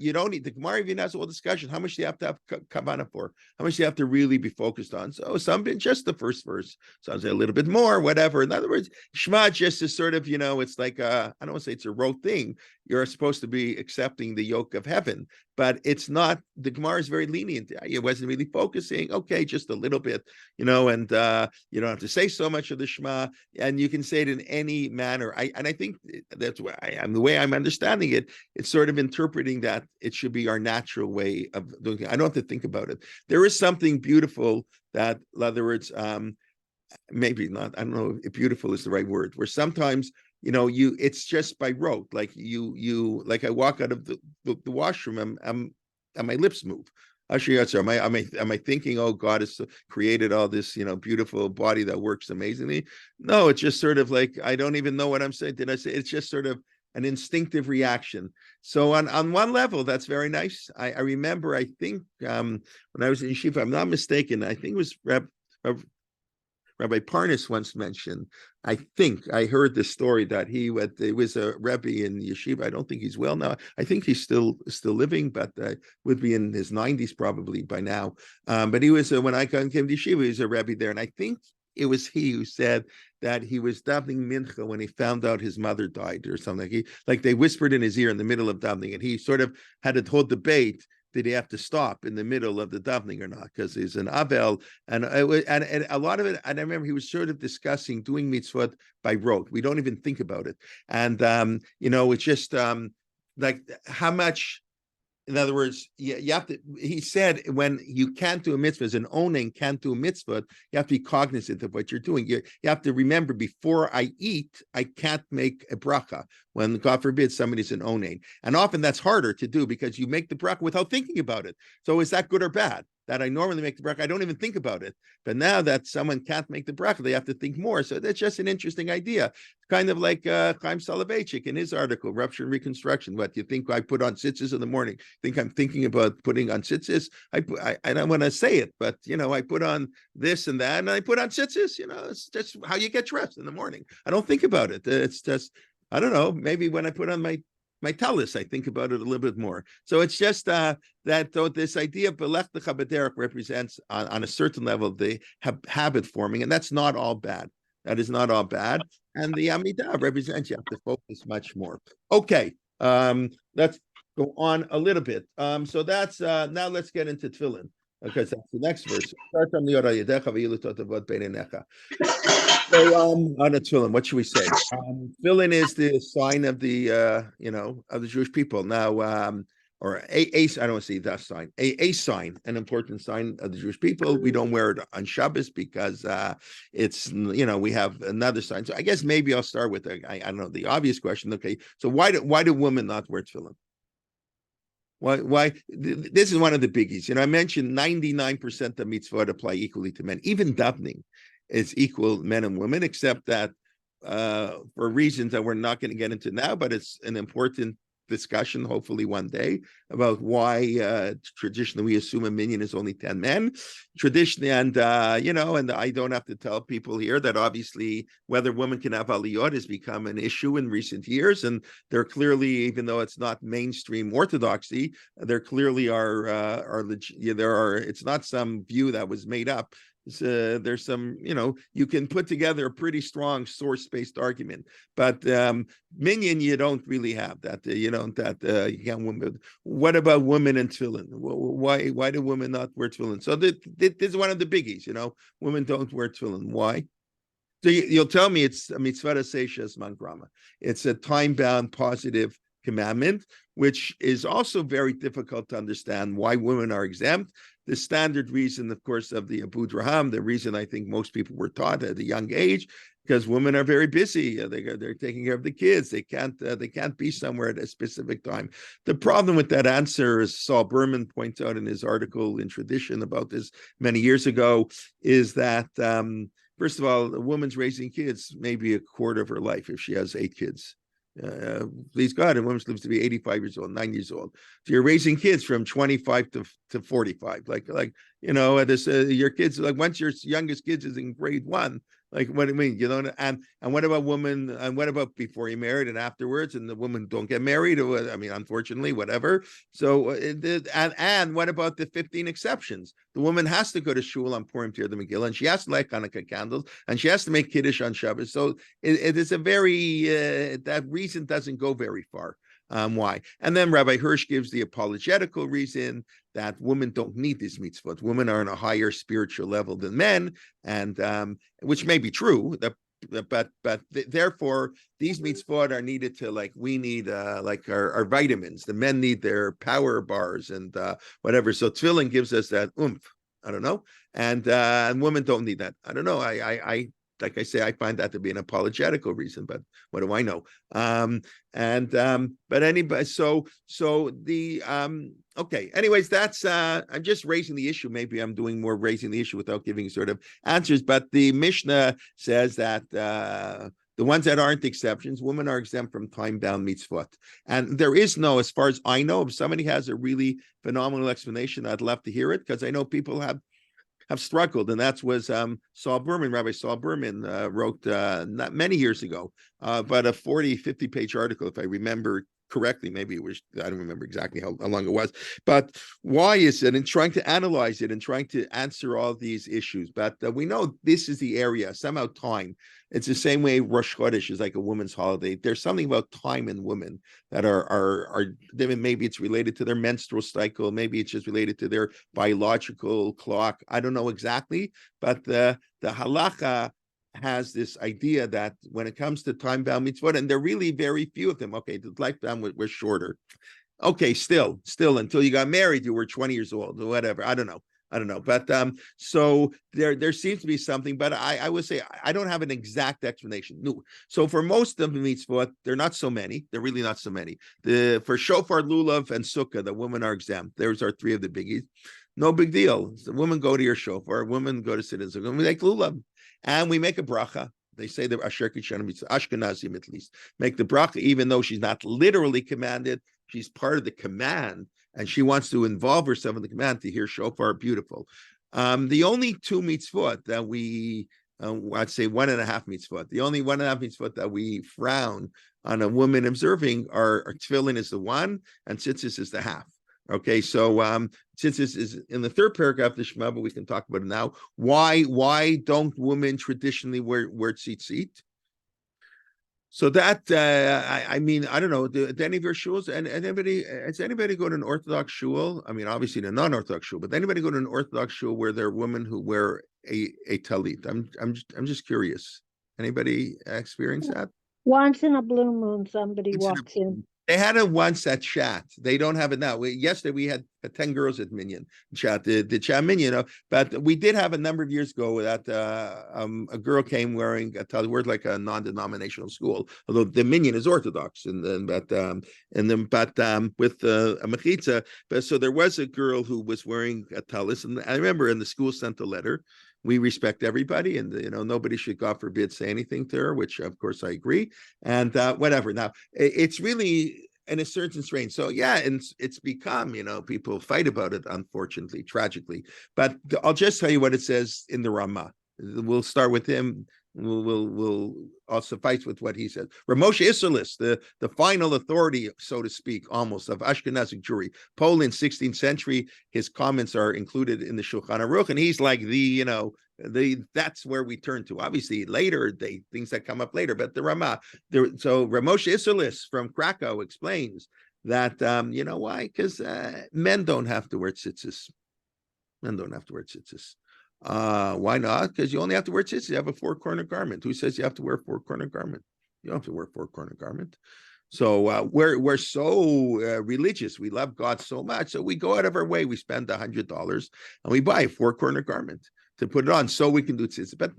Speaker 1: you don't need, the Gemara even has a whole discussion. How much do you have to have kavanah for? How much do you have to really be focused on? So some just the first verse, some say a little bit more, whatever. In other words, Shema just is sort of, it's like I don't want to say it's a rote thing. You're supposed to be accepting the yoke of heaven, but it's not. The Gemara is very lenient. It wasn't really focusing. Okay, just a little bit, and you don't have to say so much of the Shema, and you can say it in any manner. I think that's why the way I'm understanding it. It's sort of interpreting that it should be our natural way of doing it. I don't have to think about it. There is something beautiful that, in other words, maybe not. I don't know if beautiful is the right word. Where sometimes it's just by rote. Like like I walk out of the washroom, and my lips move. Am I thinking, oh, God has created all this, beautiful body that works amazingly? No, it's just sort of like, I don't even know what I'm saying. Did I say? It's just sort of an instinctive reaction. So on one level, that's very nice. I remember, I think when I was in yeshiva, if I'm not mistaken, I think it was Rabbi Parnas once mentioned, I think I heard the story that it was a Rabbi in yeshiva. I don't think he's well now. I think he's still living, but would be in his 90s probably by now. But he was, when I came to yeshiva, he was a Rabbi there. And I think it was he who said that he was davening mincha when he found out his mother died or something. Like they whispered in his ear in the middle of davening, and he sort of had a whole debate. Did he have to stop in the middle of the davening or not? Because he's an Avel, and a lot of it. And I remember he was sort of discussing doing mitzvot by rote. We don't even think about it, and it's just like how much. In other words, you have to. He said when you can't do a mitzvah, as an owning can't do a mitzvah, you have to be cognizant of what you're doing. You have to remember, before I eat, I can't make a bracha. When, God forbid, somebody's an owning. And often that's harder to do because you make the bracha without thinking about it. So is that good or bad? That I normally make the bracha, I don't even think about it. But now that someone can't make the bracha, they have to think more. So that's just an interesting idea. Kind of like Chaim Soloveitchik in his article, Rupture and Reconstruction. What, you think I put on tzitzis in the morning? Think I'm thinking about putting on tzitzis? I don't want to say it, but, I put on this and that, and I put on tzitzis. It's just how you get dressed in the morning. I don't think about it. It's just, I don't know, maybe when I put on my tallis, I think about it a little bit more. So it's just that this idea of Belech Lecha B'derech represents on a certain level the habit forming, and that's not all bad. That is not all bad. And the Amidah represents you have to focus much more. Okay, let's go on a little bit. So that's now let's get into tefillin, because that's the next verse. Start from the Yorah Yedecha v'yilu totavot beinenecha. So on a tefillin, what should we say? Tefillin is the sign of the of the Jewish people. Now, or I don't want to say that sign, a sign, an important sign of the Jewish people. We don't wear it on Shabbos because it's we have another sign. So I guess maybe I'll start with I don't know, the obvious question. Okay, so why do women not wear tefillin? Why? This is one of the biggies. I mentioned 99% of mitzvot apply equally to men. Even davening is equal men and women, except that for reasons that we're not going to get into now, but it's an important discussion, hopefully one day, about why traditionally we assume a minyan is only 10 men. Traditionally, and and I don't have to tell people here that obviously whether women can have aliyot has become an issue in recent years, and there clearly, even though it's not mainstream orthodoxy, there clearly are it's not some view that was made up. There's some, you can put together a pretty strong source-based argument, but minyan, you don't really have that. You can't women. What about women and tefillin? Why do women not wear tefillin? So this is one of the biggies. Women don't wear tefillin. Why? So you'll tell me it's a mitzvah seishes mangrama. It's a time-bound positive commandment, which is also very difficult to understand why women are exempt. The standard reason, of course, of the Abu Draham, the reason I think most people were taught at a young age, because women are very busy. They're taking care of the kids. They can't be somewhere at a specific time. The problem with that answer, as Saul Berman points out in his article in Tradition about this many years ago, is that first of all, a woman's raising kids maybe a quarter of her life if she has 8 kids. Please God, a woman lives to be 85 years old, 9 years old. So you're raising kids from 25 to 45. Your kids, like once your youngest kids is in grade 1, like what do you mean? And what about women? And what about before you're married and afterwards? And the women don't get married, or unfortunately, whatever. So and what about the 15 exceptions? The woman has to go to shul on Purim to hear the Megillah, and she has to light Hanukkah candles, and she has to make kiddush on Shabbos. So it is a very that reason doesn't go very far. Why? And then Rabbi Hirsch gives the apologetical reason that women don't need these mitzvot. Women are on a higher spiritual level than men, and which may be true. But therefore these mitzvot are needed to we need like our vitamins. The men need their power bars and whatever. So tefillin gives us that oomph. I don't know, and women don't need that. I don't know. I like I say, I find that to be an apologetical reason, but what do I know? But anybody, so the okay. Anyways, that's I'm just raising the issue. Maybe I'm doing more raising the issue without giving sort of answers. But the Mishnah says that the ones that aren't exceptions, women are exempt from time-bound mitzvot. And there is no, as far as I know, if somebody has a really phenomenal explanation, I'd love to hear it, because I know people have struggled, and that was Saul Berman. Rabbi Saul Berman wrote not many years ago, but a 40-50 page article, if I remember correctly. Maybe it was, I don't remember exactly how long it was, but why is it, and trying to analyze it and trying to answer all these issues. But we know this is the area, somehow time. It's the same way Rosh Chodesh is like a women's holiday. There's something about time in women that are maybe it's related to their menstrual cycle, maybe it's just related to their biological clock. I don't know exactly, but the halacha has this idea that when it comes to time-bound mitzvot, and there are really very few of them. Okay, the lifetime was shorter. Okay, still, until you got married, you were 20 years old or whatever. I don't know. But so there seems to be something, but I would say I don't have an exact explanation. No. So for most of the mitzvot, they're not so many. They're really not so many. For shofar, lulav, and sukkah, the women are exempt. Those are 3 of the biggies. No big deal. The women go to your shofar, women go to Siddur, and we make lulav, and we make a bracha. They say the Asher Kishanim Ashkenazim at least make the bracha, even though she's not literally commanded. She's part of the command, and she wants to involve herself in the command to hear shofar. Beautiful. The only 2 mitzvot that we, I'd say 1.5 mitzvot, the only 1.5 mitzvot that we frown on a woman observing are tefillin is the 1, and tzitzis is the half. Okay, so since this is in the 3rd paragraph of the Shema, but we can talk about it now. Why don't women traditionally wear tzitzit? So that I mean, I don't know. Do any of your shuls, and anybody, does anybody go to an Orthodox shul? I mean, obviously the non-Orthodox shul, but anybody go to an Orthodox shul where there are women who wear a talit? I'm just curious. Anybody experience that?
Speaker 3: Once in a blue moon, somebody walks in.
Speaker 1: They had it once at Chat. They don't have it now. Yesterday we had 10 girls at Minyan Chat, the Chat Minyan. But we did have a number of years ago that a girl came wearing a talit. We're like a non-denominational school, although the Minyan is Orthodox, with a mechitza. But so there was a girl who was wearing a talit, and I remember, and the school sent a letter. We respect everybody, and nobody should, God forbid, say anything to her, which of course I agree, and whatever. Now it's really in a certain strain. So yeah, and it's become, people fight about it, unfortunately, tragically. But I'll just tell you what it says in the Ramah. We'll start with him. I'll suffice with what he says. Ramosha Isserlis, the final authority, so to speak, almost, of Ashkenazic Jewry, Poland, 16th century. His comments are included in the Shulchan Aruch, and he's like the that's where we turn to. Obviously, later things that come up later, but the Rama, so Ramosha Isserlis from Krakow explains that you know why? Because men don't have to wear tzitzis. Men don't have to wear tzitzis. Why not? Because you only have to wear tzitzis. You have a four-corner garment. Who says you have to wear a four-corner garment? You don't have to wear a four-corner garment. So we're so religious. We love God so much. So we go out of our way. We spend $100 and we buy a four-corner garment to put it on so we can do tzitzis. But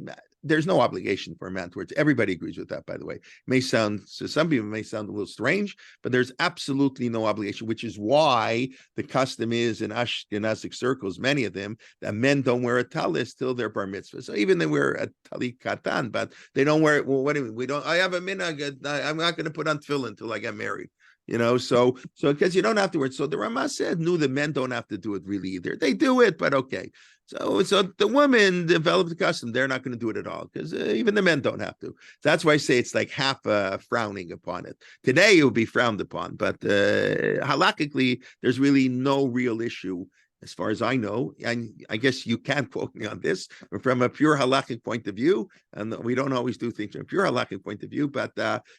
Speaker 1: there's no obligation for a man to wear it. Everybody agrees with that, by the way. May sound, so some people may sound a little strange, but there's absolutely no obligation, which is why the custom is in Ashkenazic circles, many of them, that men don't wear a talis till their bar mitzvah. So even they wear a talit katan, but they don't wear it. Well, what do you mean? We don't, I have a minhag, I'm not going to put on tefillin until I get married. You know, so because you don't have to wear it. So the Rama said, no, the men don't have to do it really either. They do it, but okay. So the women developed the custom. They're not going to do it at all because even the men don't have to. That's why I say it's like half frowning upon it. Today it would be frowned upon, but halakhically, there's really no real issue as far as I know. And I guess you can quote me on this from a pure halakhic point of view. And we don't always do things from a pure halakhic point of view, but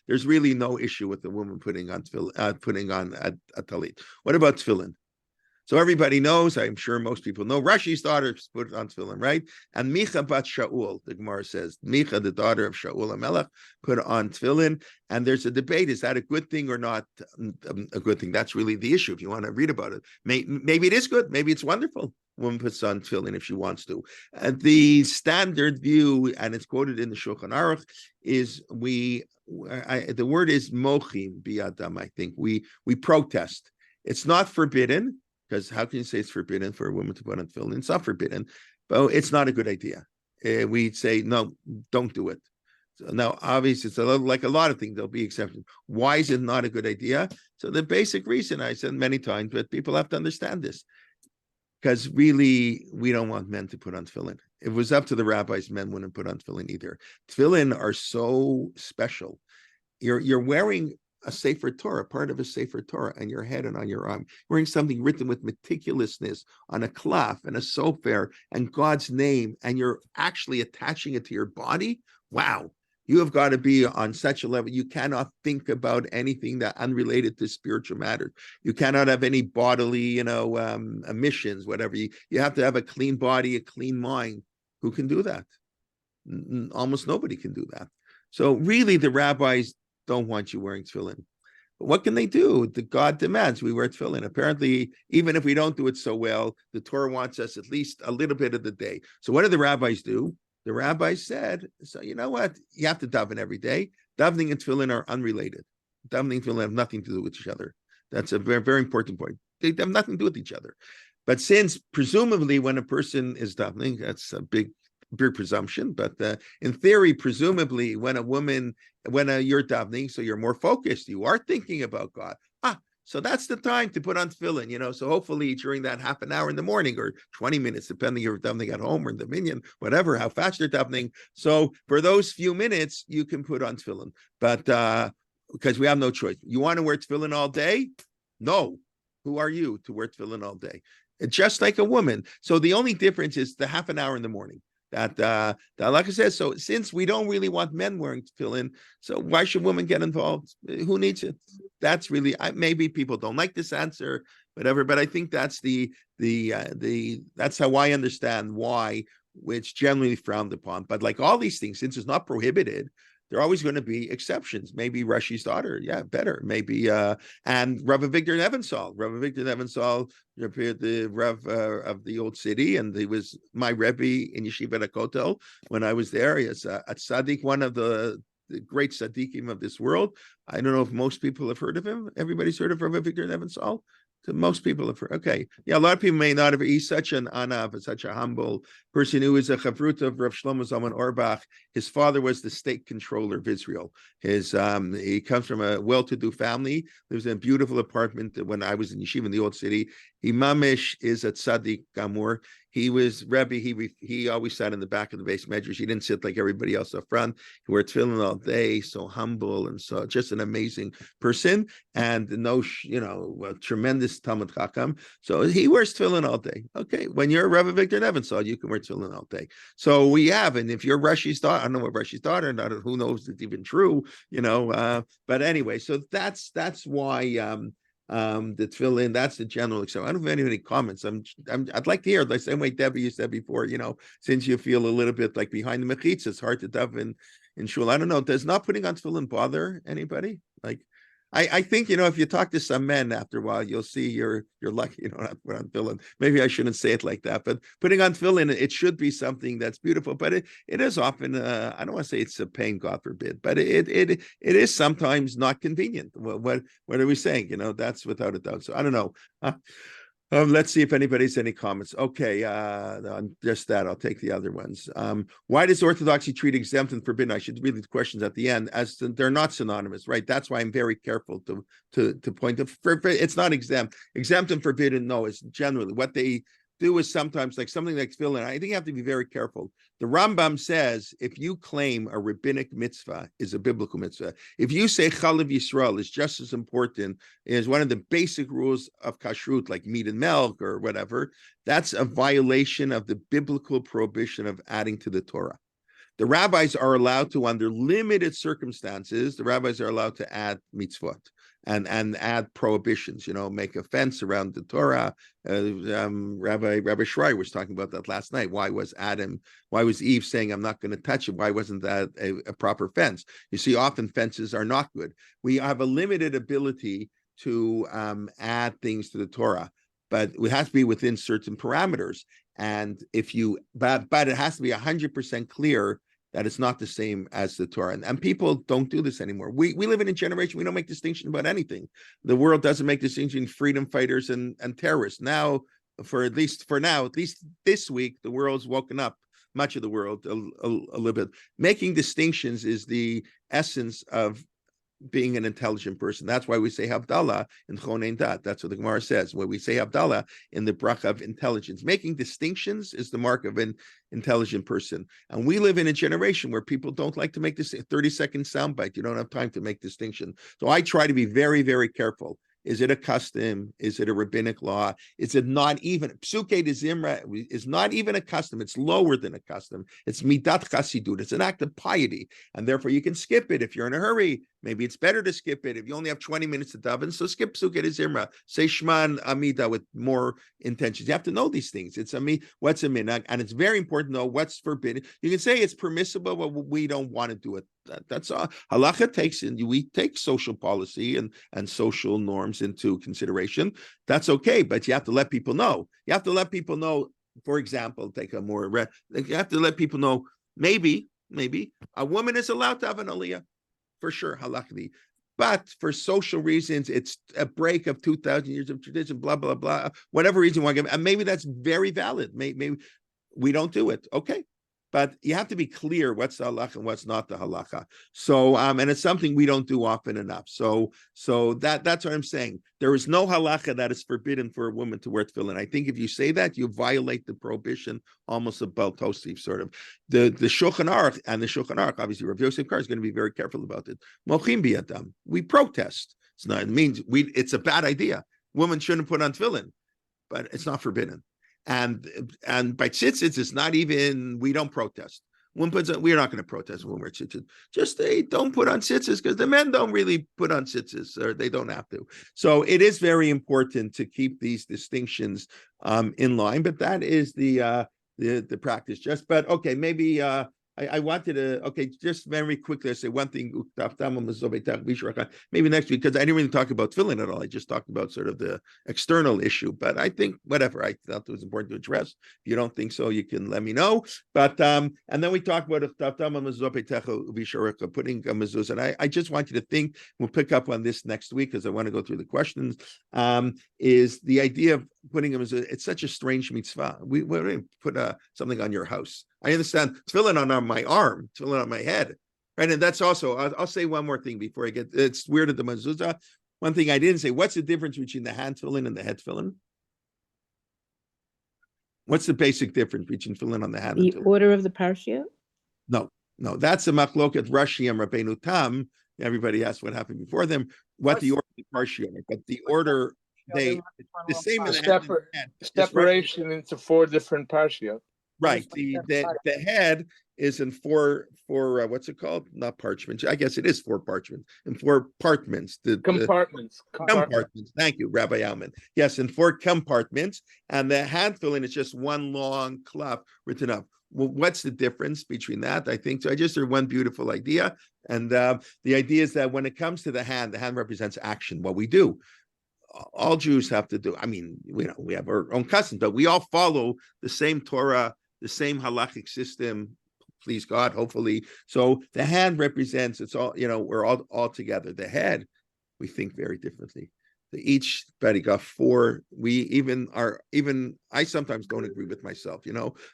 Speaker 1: there's really no issue with the woman putting on a talit. What about tefillin? So everybody knows, I'm sure most people know, Rashi's daughter put on tefillin, right? And Micha bat Shaul, the Gemara says, Micha, the daughter of Shaul HaMelech, put on tefillin. And there's a debate, is that a good thing or not a good thing? That's really the issue, if you want to read about it. Maybe it is good, maybe it's wonderful. Woman puts on tefillin if she wants to. The standard view, and it's quoted in the Shulchan Aruch, is the word is mochim biadam, I think. We protest. It's not forbidden, because how can you say it's forbidden for a woman to put on tefillin? It's not forbidden, but it's not a good idea. We'd say, no, don't do it. So now, obviously, it's like a lot of things, there'll be exceptions. Why is it not a good idea? So the basic reason, I said many times, but people have to understand this, because really, we don't want men to put on tefillin. If it was up to the rabbis, men wouldn't put on tefillin either. Tefillin are so special. You're wearing a Sefer Torah, part of a Sefer Torah, on your head and on your arm, wearing something written with meticulousness on a cloth and a sofer and God's name, and you're actually attaching it to your body. Wow. You have got to be on such a level. You cannot think about anything that unrelated to spiritual matters. You cannot have any bodily, emissions, whatever. You have to have a clean body, a clean mind. Who can do that? Almost nobody can do that. So really, the rabbis don't want you wearing tefillin. But what can they do? The God demands we wear tefillin. Apparently, even if we don't do it so well, the Torah wants us at least a little bit of the day. So what do the rabbis do? The rabbis said, so you know what? You have to daven every day. Davening and tefillin are unrelated. Davening and tefillin have nothing to do with each other. That's a very, very important point. They have nothing to do with each other. But since presumably when a person is davening, that's a big presumption, but in theory, presumably when you're davening, so you're more focused, you are thinking about God. So that's the time to put on tefillin, so hopefully during that half an hour in the morning or 20 minutes, depending if you're davening at home or in the minyan, whatever, how fast you're davening. So for those few minutes, you can put on tefillin, but because we have no choice. You want to wear tefillin all day? No. Who are you to wear tefillin all day? It's just like a woman. So the only difference is the half an hour in the morning. That the halakha says, so since we don't really want men wearing tefillin, so why should women get involved? Who needs it? That's really, maybe people don't like this answer, whatever, but I think that's that's how I understand why it's generally frowned upon. But like all these things, since it's not prohibited, there are always going to be exceptions. Maybe Rashi's daughter, better. Maybe and Rabbi Victor Nebenzahl. Rabbi Victor Nebenzahl, the Rav of the old city, and he was my Rebbe in Yeshiva Kotel when I was there. He is a tzaddik, one of the great tzaddikim of this world. I don't know if most people have heard of him. Everybody's heard of Rabbi Victor Nebenzahl? Most people have heard. Okay. Yeah, a lot of people may not have. He's such an anav, such a humble person who is a chavrut of Rav Shlomo Zalman Auerbach. His father was the state controller of Israel. He comes from a well-to-do family, lives in a beautiful apartment. When I was in yeshiva in the old city, Imamish is a tzaddik gamur. He was Rebbe. He always sat in the back of the base medrash. He didn't sit like everybody else up front. He wore tefillin all day, so humble and so just an amazing person and a tremendous Talmud Chacham. So he wears tefillin all day. Okay, when you're Rabbi Victor Nebenzahl, you can wear tefillin all day. So we have, and if you're Rashi's daughter, I don't know what Rashi's daughter, not who knows if it's even true, but anyway, so that's why the tefillin, that's the general example. I don't have any comments. I'd like to hear the same way Debbie, you said before, since you feel a little bit like behind the mechitza, it's hard to daven in shul. I don't know, does not putting on tefillin bother anybody? Like, I think, if you talk to some men after a while, you'll see you're lucky you don't have to put on tefillin. Maybe I shouldn't say it like that, but putting on tefillin, it should be something that's beautiful, but it is often, I don't want to say it's a pain, God forbid, but it is sometimes not convenient. What are we saying? That's without a doubt. So I don't know. Let's see if anybody has any comments. Okay, on just that, I'll take the other ones. Why does Orthodoxy treat exempt and forbidden? I should read the questions at the end, as they're not synonymous, right? That's why I'm very careful to point to. It's not exempt. Exempt and forbidden, no, it's generally what they do is sometimes like something like tefillin. I think you have to be very careful. The Rambam says if you claim a rabbinic mitzvah is a biblical mitzvah, if you say Chalav Yisrael is just as important as one of the basic rules of kashrut, like meat and milk or whatever, that's a violation of the biblical prohibition of adding to the Torah. The rabbis are allowed to, under limited circumstances, the rabbis are allowed to add mitzvot and add prohibitions, make a fence around the Torah. Rabbi Schreier was talking about that last night. Why was Eve saying, I'm not going to touch it? Why wasn't that a proper fence? You see, often fences are not good. We have a limited ability to add things to the Torah, but it has to be within certain parameters. And but it has to be 100% clear that it's not the same as the Torah. And people don't do this anymore. We live in a generation, we don't make distinction about anything. The world doesn't make distinction between freedom fighters and terrorists. Now, at least this week, the world's woken up, much of the world, a little bit. Making distinctions is the essence of being an intelligent person. That's why we say Havdalah in Chonein Dat. That's what the Gemara says. When we say Havdalah in the bracha of intelligence, making distinctions is the mark of an intelligent person. And we live in a generation where people don't like to make this 30-second soundbite. You don't have time to make distinction. So I try to be very, very careful. Is it a custom? Is it a rabbinic law? Is it not even? Psuke de Zimra is not even a custom. It's lower than a custom. It's midat chasidut. It's an act of piety. And therefore you can skip it if you're in a hurry. Maybe it's better to skip it if you only have 20 minutes to daven. So skip Psuke de Zimra. Say Shema and Amida with more intentions. You have to know these things. It's what's a minhag, and it's very important to know what's forbidden. You can say it's permissible, but we don't want to do it. That's all. Halacha we take social policy and social norms into consideration. That's okay, but you have to let people know. You have to let people know, for example, you have to let people know, maybe a woman is allowed to have an aliyah, for sure, halachically. But for social reasons, it's a break of 2,000 years of tradition, blah, blah, blah, whatever reason why, and maybe that's very valid. Maybe we don't do it. Okay. But you have to be clear what's the halacha and what's not the halacha. So, and it's something we don't do often enough. So that's what I'm saying. There is no halacha that is forbidden for a woman to wear tefillin. I think if you say that, you violate the prohibition almost of Bel Tosif, sort of. The Shulchan Aruch, obviously, Rav Yosef Kar is going to be very careful about it. Mochim biyadam. We protest. It means it's a bad idea. Women shouldn't put on tefillin, but it's not forbidden. And by tzitzits, it's not even, we don't protest. We're not going to protest when we're tzitzit. Just they don't put on tzitzits because the men don't really put on tzitzits, or they don't have to. So it is very important to keep these distinctions in line. But that is the practice. But okay, maybe I wanted to, just very quickly, I say one thing, maybe next week, because I didn't really talk about tefillin at all. I just talked about sort of the external issue, but I think whatever, I thought it was important to address. If you don't think so, you can let me know. But, and then we talk about putting a mezuzah, and I just want you to think, we'll pick up on this next week, because I want to go through the questions, is the idea of putting a mezuzah. It's such a strange mitzvah. We don't put something on your house. I understand tefillin on my arm, tefillin on my head, right? And that's also, I'll say one more thing before I get, it's weird at the mezuzah. One thing I didn't say, what's the difference between the hand tefillin and the head tefillin? What's the basic difference between tefillin on the hand and
Speaker 2: The order of the parashiyot?
Speaker 1: No, that's a machloket Rashi and Rabbeinu Tam. Everybody asks what happened before them, what the order of partial, but the order the same in the hand and the head.
Speaker 4: Separation into 4 different parshiot.
Speaker 1: Right. The head is in four what's it called? Not parchments. I guess it is 4 parchments in 4 compartments.
Speaker 4: Compartments.
Speaker 1: Thank you, Rabbi Alman. Yes, in 4 compartments, and the hand filling is just one long cloth written up. Well, what's the difference between that? I think so. I just heard one beautiful idea, and the idea is that when it comes to the hand represents action. What we do. All Jews have to do. I mean, we have our own customs, but we all follow the same Torah, the same halachic system. Please God, hopefully. So the hand represents. It's all we're all together. The head, we think very differently. Each buddy got 4. I sometimes don't agree with myself.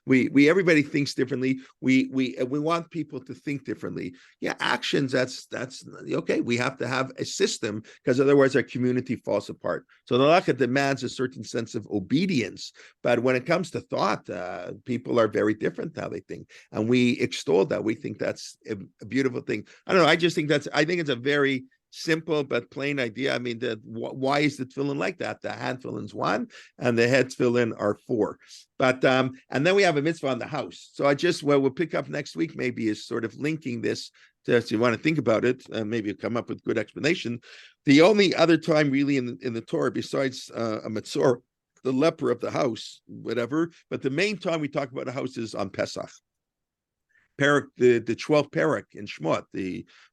Speaker 1: We everybody thinks differently. We want people to think differently. Yeah, actions. That's okay. We have to have a system because otherwise our community falls apart. So the halacha demands a certain sense of obedience. But when it comes to thought, people are very different how they think, and we extol that. We think that's a beautiful thing. I don't know. I just think I think it's a very simple but plain idea. I mean, why is the tefillin like that? The hand tefillin's 1, and the head tefillin are 4. But and then we have a mitzvah on the house. So we'll pick up next week maybe is sort of linking this to, if you want to think about it, maybe come up with good explanation. The only other time really in the Torah besides a mitzvah, the leper of the house, whatever, but the main time we talk about a house is on Pesach. Parak, the 12th parak in Shemot,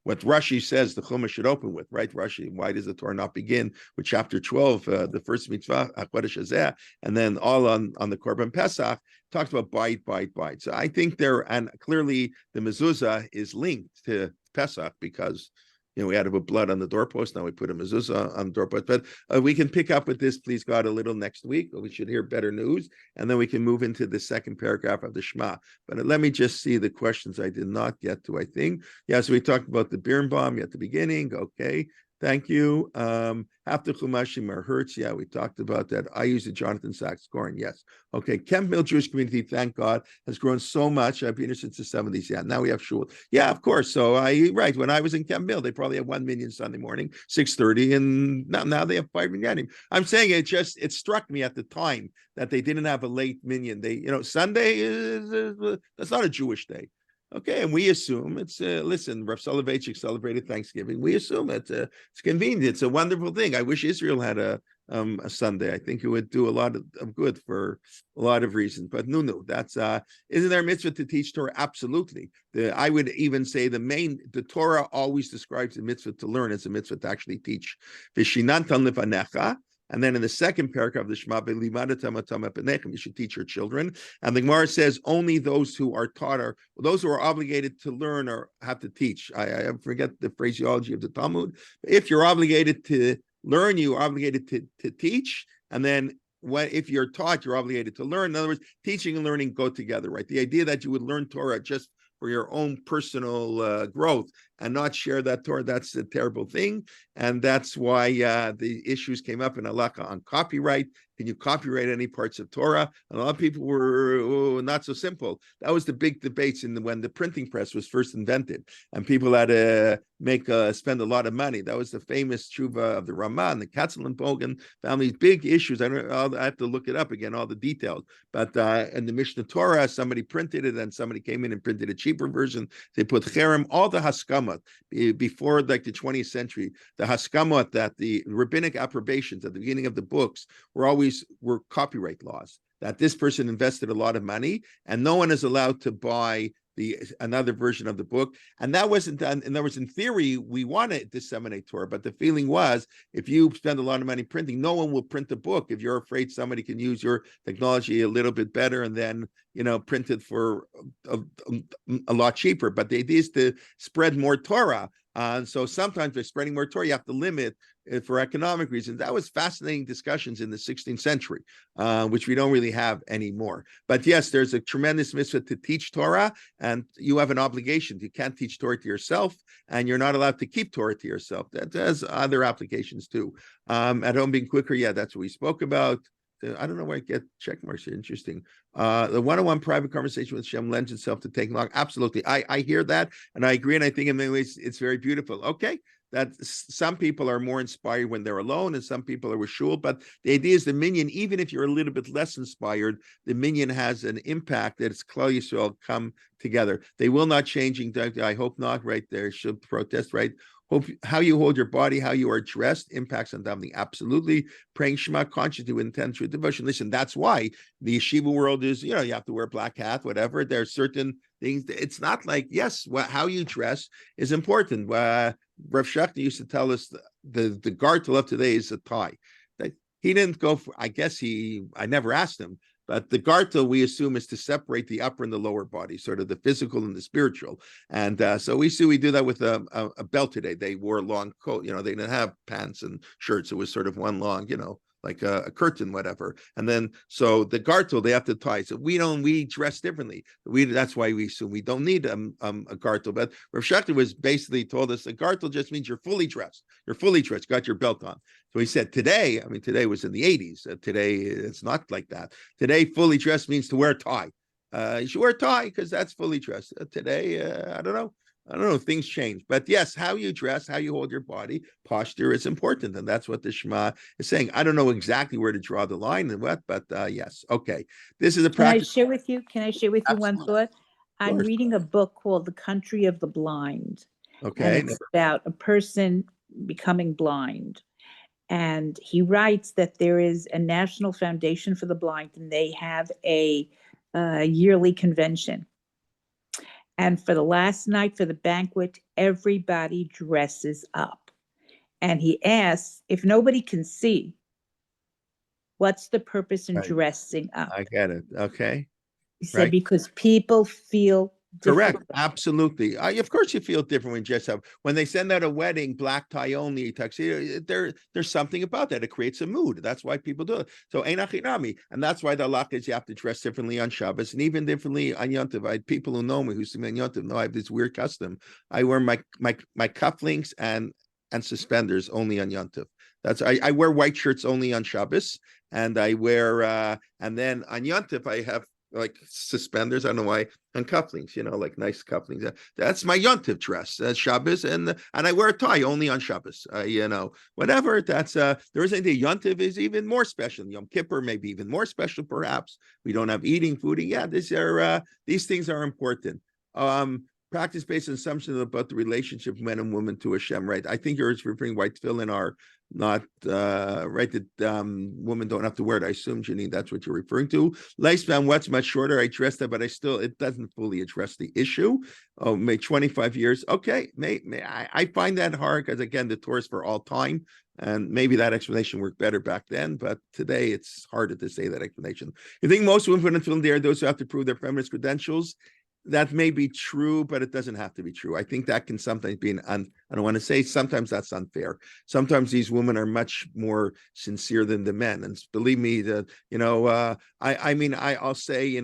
Speaker 1: what Rashi says the Chumash should open with, right? Rashi, why does the Torah not begin with chapter 12, the first mitzvah, HaKodesh Hazeh, and then all on the Korban Pesach, talks about bite. So I think and clearly the mezuzah is linked to Pesach because we had to put blood on the doorpost. Now we put a mezuzah on the doorpost. But we can pick up with this, please God, a little next week. We should hear better news. And then we can move into the second paragraph of the Shema. But let me just see the questions I did not get to, I think. Yeah, so we talked about the Birnbaum at the beginning. Okay. Thank you. After Chumashim are Hertz. Yeah, we talked about that. I use the Jonathan Sachs scoring. Yes. Okay. Kemp Mill Jewish community, thank God, has grown so much. I've been here since the 70s. Yeah. Now we have shul. Yeah, of course. So when I was in Kemp Mill, they probably had 1 million Sunday morning, 6:30, and now they have 5 million. I'm saying it struck me at the time that they didn't have a late minyan. Sunday that's not a Jewish day. Okay, and we assume it's listen, Rav Soloveitchik celebrated Thanksgiving. We assume it's convenient. It's a wonderful thing. I wish Israel had a Sunday. I think it would do a lot of good for a lot of reasons. But no, that's isn't there a mitzvah to teach Torah? Absolutely. I would even say the Torah always describes the mitzvah to learn as a mitzvah to actually teach. V'shinantan lefanecha. And then in the second paragraph of the Shema, you should teach your children. And the Gemara says only those who are taught those who are obligated to learn or have to teach. I forget the phraseology of the Talmud. If you're obligated to learn, you are obligated to teach. And then if you're taught, you're obligated to learn. In other words, teaching and learning go together, right? The idea that you would learn Torah just for your own personal growth and not share that Torah, that's a terrible thing. And that's why the issues came up in Halakha on copyright. Can you copyright any parts of Torah? And a lot of people were not so simple. That was the big debates when the printing press was first invented, and people had to spend a lot of money. That was the famous tshuva of the Ramah and the Katzelenbogen families. Big issues. I have to look it up again, all the details. But in the Mishnah Torah, somebody printed it, and somebody came in and printed a cheaper version. They put cherem, all the haskamot before like the 20th century. The haskamot, that the rabbinic approbations at the beginning of the books were copyright laws, that this person invested a lot of money and no one is allowed to buy another version of the book. And that wasn't done. In other words, in theory, we want to disseminate Torah, but the feeling was if you spend a lot of money printing, no one will print the book if you're afraid somebody can use your technology a little bit better and then print it for a lot cheaper. But the idea is to spread more Torah. So sometimes by spreading more Torah, you have to limit it for economic reasons. That was fascinating discussions in the 16th century, which we don't really have anymore. But yes, there's a tremendous mitzvah to teach Torah, and you have an obligation. You can't teach Torah to yourself, and you're not allowed to keep Torah to yourself. That has other applications too. At home being quicker, yeah, that's what we spoke about. I don't know where I get check marks here. Interesting. The one-on-one private conversation with Shem lends itself to taking long. Absolutely. I hear that and I agree. And I think in many ways it's very beautiful. Okay. That some people are more inspired when they're alone and some people are with shul. But the idea is the minyan, even if you're a little bit less inspired, the minyan has an impact that it's Klal Yisrael come together. They will not changing. I hope not, right? There should protest, right? Hope how you hold your body, how you are dressed impacts on davening. Absolutely. Praying Shema consciously with intent through devotion. Listen, that's why the yeshiva world is, you have to wear a black hat, whatever. There are certain things. It's not like, yes, how you dress is important. Rav Shechter used to tell us the gartel of today is a tie. That he didn't go for, I guess I never asked him, but the gartel we assume is to separate the upper and the lower body, sort of the physical and the spiritual. And so we do that with a belt today. They wore a long coat, they didn't have pants and shirts. It was sort of one long, like a curtain, whatever. And then, so the gartel, they have to tie. So we dress differently. That's why we assume we don't need a gartel. But Rav Shechter was basically told us the gartel just means you're fully dressed. You're fully dressed, got your belt on. So he said today was in the 80s. Today, it's not like that. Today, fully dressed means to wear a tie. You should wear a tie because that's fully dressed. Today, I don't know. Things change. But yes, how you dress, how you hold your body, posture is important. And that's what the Shema is saying. I don't know exactly where to draw the line and what, but yes. Okay. This is a practice.
Speaker 2: Can I share with you one thought? I'm reading a book called The Country of the Blind.
Speaker 1: Okay.
Speaker 2: And it's about a person becoming blind. And he writes that there is a National Foundation for the Blind, and they have a yearly convention. And for the last night, for the banquet, everybody dresses up. And he asks, if nobody can see, what's the purpose in dressing up?
Speaker 1: I get it. Okay.
Speaker 2: He said, because people feel
Speaker 1: correct.
Speaker 2: different.
Speaker 1: Absolutely. Of course you feel different when you dress up. When they send out a wedding, black tie only, tuxedo, there's something about that. It creates a mood. That's why people do it. So ein achinami. And that's why the halakha is you have to dress differently on Shabbos and even differently on Yom Tov. I had people who know me who see me on Yom Tov know I have this weird custom. I wear my cufflinks and suspenders only on Yom Tov. That's I wear white shirts only on Shabbos, and I wear and then on Yom Tov I have like suspenders, I don't know why, and cufflinks, like nice cufflinks. That's my Yom Tov dress, Shabbos, and I wear a tie only on Shabbos. Whatever. That's there isn't the Yom Tov is even more special. Yom Kippur maybe even more special, perhaps. We don't have eating, fooding. Yeah, these things are important. Practice-based assumption about the relationship of men and women to Hashem, right? I think you're referring white tefillin are not right, that women don't have to wear it. I assume, Janine, that's what you're referring to. Lifespan, what's much shorter? I dressed it, but it doesn't fully address the issue. Oh, maybe 25 years. Okay, I find that hard because, again, the Torah is for all time. And maybe that explanation worked better back then, but today it's harder to say that explanation. You think most women put in tefillin, they're those who have to prove their feminist credentials? That may be true, but it doesn't have to be true. I think that can sometimes be I don't want to say sometimes that's unfair. Sometimes these women are much more sincere than the men. And believe me, I'll say,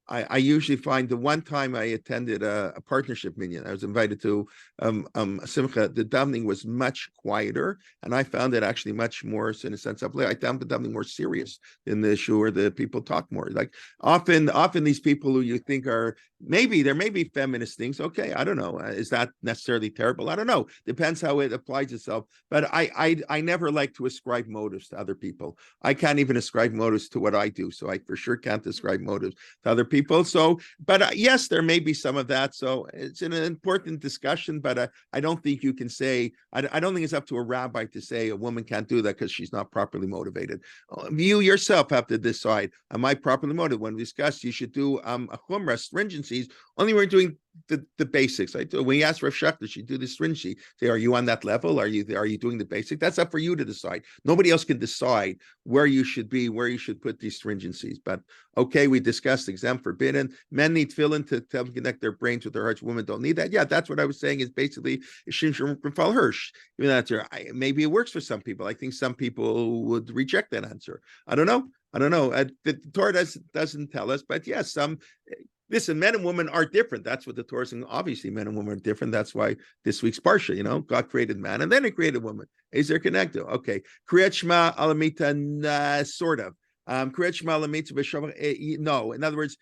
Speaker 1: I usually find the one time I attended a partnership minyan, I was invited to Simcha, the davening was much quieter, and I found it actually much more, in a sense, I found the davening more serious in the issue where the people talk more. Like often these people who you think are, there may be feminist things, okay, I don't know. Is that necessarily terrible? I don't know. Depends how it applies itself. But I never like to ascribe motives to other people. I can't even ascribe motives to what I do, so I for sure can't ascribe motives to other people. So, but yes, there may be some of that. So it's an important discussion, but I don't think you can say, I don't think it's up to a rabbi to say a woman can't do that because she's not properly motivated. You yourself have to decide, am I properly motivated? When we discuss, you should do a chumrah, stringencies, only when we're doing the basics. When you ask Rav Shechter, she do the stringency. Say, are you on that level? Are you doing the basic? That's up for you to decide. Nobody else can decide where you should be, where you should put these stringencies. But okay, we discussed exempt, forbidden. Men need tefillin to connect their brains with their hearts. Women don't need that. Yeah, that's what I was saying. Is basically Hirsch. Even that's maybe it works for some people. I think some people would reject that answer. I don't know. The Torah doesn't tell us, but yes, listen, men and women are different. That's what the Torah is saying. Obviously, men and women are different. That's why this week's Parsha, God created man and then he created woman. Is there connected? Okay. Kriyat Shema Alamita, sort of. Kriyat Shema Alamita, no. In other words,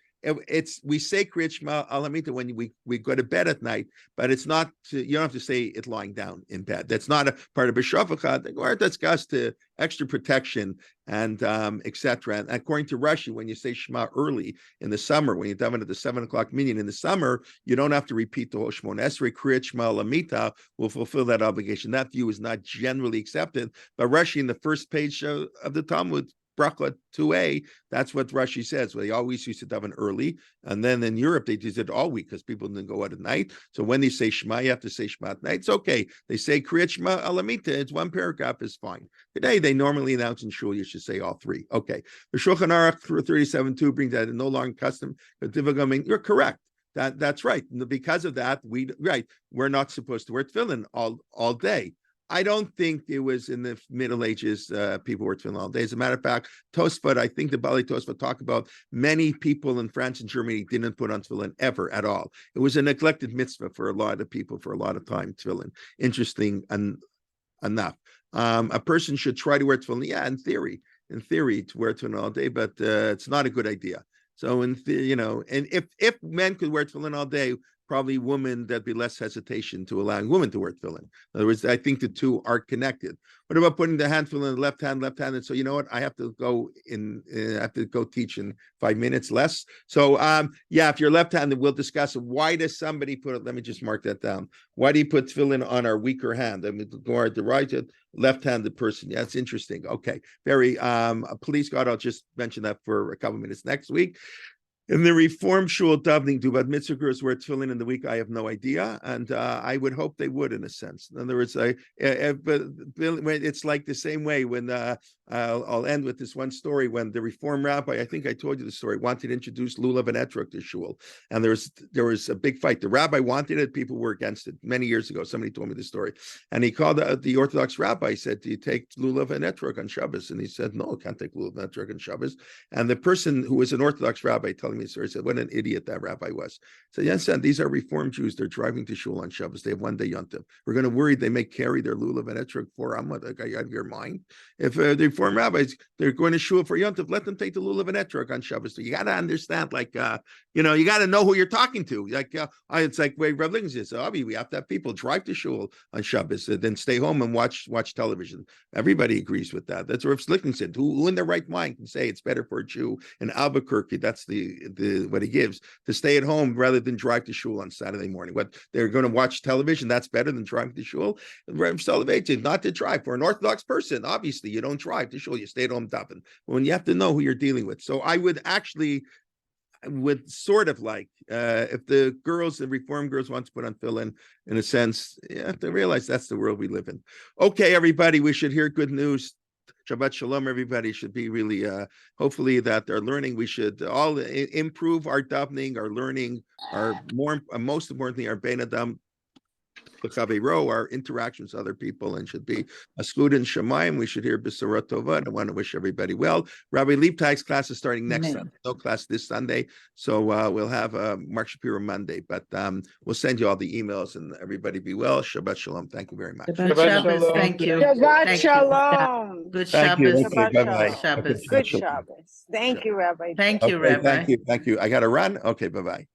Speaker 1: we say Kriyat Shema Alamita when we go to bed at night, but it's not, you don't have to say it lying down in bed. That's not a part of B'Shavachah. The Gemara discussed to extra protection and etc. And according to Rashi, when you say Shema early in the summer, when you daven at the 7 o'clock minyan in the summer, you don't have to repeat the whole Shemona Esrei. Kriyat Shema Alamita will fulfill that obligation. That view is not generally accepted, but Rashi in the first page of the Talmud, Bracha 2a, that's what Rashi says. Well, they always used to daven early, and then in Europe they did it all week because people didn't go out at night. So when they say Shema, you have to say Shema at night. It's okay. They say Kriyat Shema Alamita. It's one paragraph is fine. Today they normally announce in shul you should say all three. Okay. The Shulchan Aruch 37.2 brings that no longer custom. You're correct. That's right. Because of that, we're not supposed to wear tefillin all day. I don't think it was in the Middle Ages, people were tefillin all day. As a matter of fact, Tosfot, I think the Bali Tosfot talk about many people in France and Germany didn't put on tefillin ever at all. It was a neglected mitzvah for a lot of people for a lot of time, tefillin. Interesting enough. A person should try to wear tefillin, in theory, to wear tefillin all day, but it's not a good idea. So, and if men could wear tefillin all day, probably women, there'd be less hesitation to allowing women to wear tefillin. In other words, I think the two are connected. What about putting the handful in the left hand? And so, you know what? I have to go teach in 5 minutes less. So, if you're left-handed, we'll discuss why does somebody put it. Let me just mark that down. Why do you put tefillin on our weaker hand? I mean, the right, left-handed person. Yeah, it's interesting. Okay, very. Please, God, I'll just mention that for a couple of minutes next week. In the Reform Shul davening, do bat mitzvah girls wear tefillin in the week? I have no idea, and I would hope they would, in a sense. In other words, but it's like the same way when I'll end with this one story when the Reform rabbi, I think I told you the story, wanted to introduce lulav and etrog to shul, and there was a big fight. The rabbi wanted it, people were against it. Many years ago, somebody told me the story, and he called the Orthodox rabbi. Said, "Do you take lulav and etrog on Shabbos?" And he said, "No, I can't take lulav and etrog on Shabbos." And the person who was an Orthodox rabbi telling me the story said, "What an idiot that rabbi was." So yes, son, these are Reform Jews. They're driving to shul on Shabbos. They have one day yontif. We're going to worry they may carry their lulav and etrog for Amud. Like, are you out of your mind? If the Reform rabbis, they're going to shul for yontif, let them take the lulav and etrog on Shabbos. So you got to understand, you got to know who you're talking to. It's like way Rav Liggins says, we have to have people drive to shul on Shabbos and then stay home and watch television. Everybody agrees with that. That's what Rav Liggins said. Who in their right mind can say it's better for a Jew in Albuquerque? That's what he gives, to stay at home rather than drive to shul on Saturday morning. What they're going to watch television, that's better than driving to shul. Rav Soloveitchik, not to drive. For an Orthodox person, obviously you don't drive to shul, you stay at home daven. When you have to know who you're dealing with. So I would sort of like, if the Reform girls want to put on tefillin, in a sense, you have to realize that's the world we live in. Okay, everybody, we should hear good news. Shabbat Shalom, everybody. Should be really, hopefully that they're learning. We should all improve our davening, our learning, most importantly, our Ben Adam, our interactions with other people, and should be a student Shemayim. We should hear B'Sorah Tova, and I want to wish everybody well. Rabbi Liebteig's class is starting next Sunday. No class this Sunday, so we'll have Mark Shapiro Monday, but we'll send you all the emails, and everybody be well. Shabbat Shalom. Thank you very much.
Speaker 2: Shabbat
Speaker 4: Shabbos,
Speaker 5: Thank you.
Speaker 3: Shabbat
Speaker 5: Thank you.
Speaker 3: Shalom.
Speaker 5: Good
Speaker 1: Thank you.
Speaker 5: Shabbos.
Speaker 3: Shabbat
Speaker 1: Bye-bye.
Speaker 5: Shabbos.
Speaker 3: Good Shabbos. Thank you, Rabbi.
Speaker 5: Thank you,
Speaker 1: Okay,
Speaker 5: Rabbi.
Speaker 1: thank you. I got to run. Okay, bye-bye.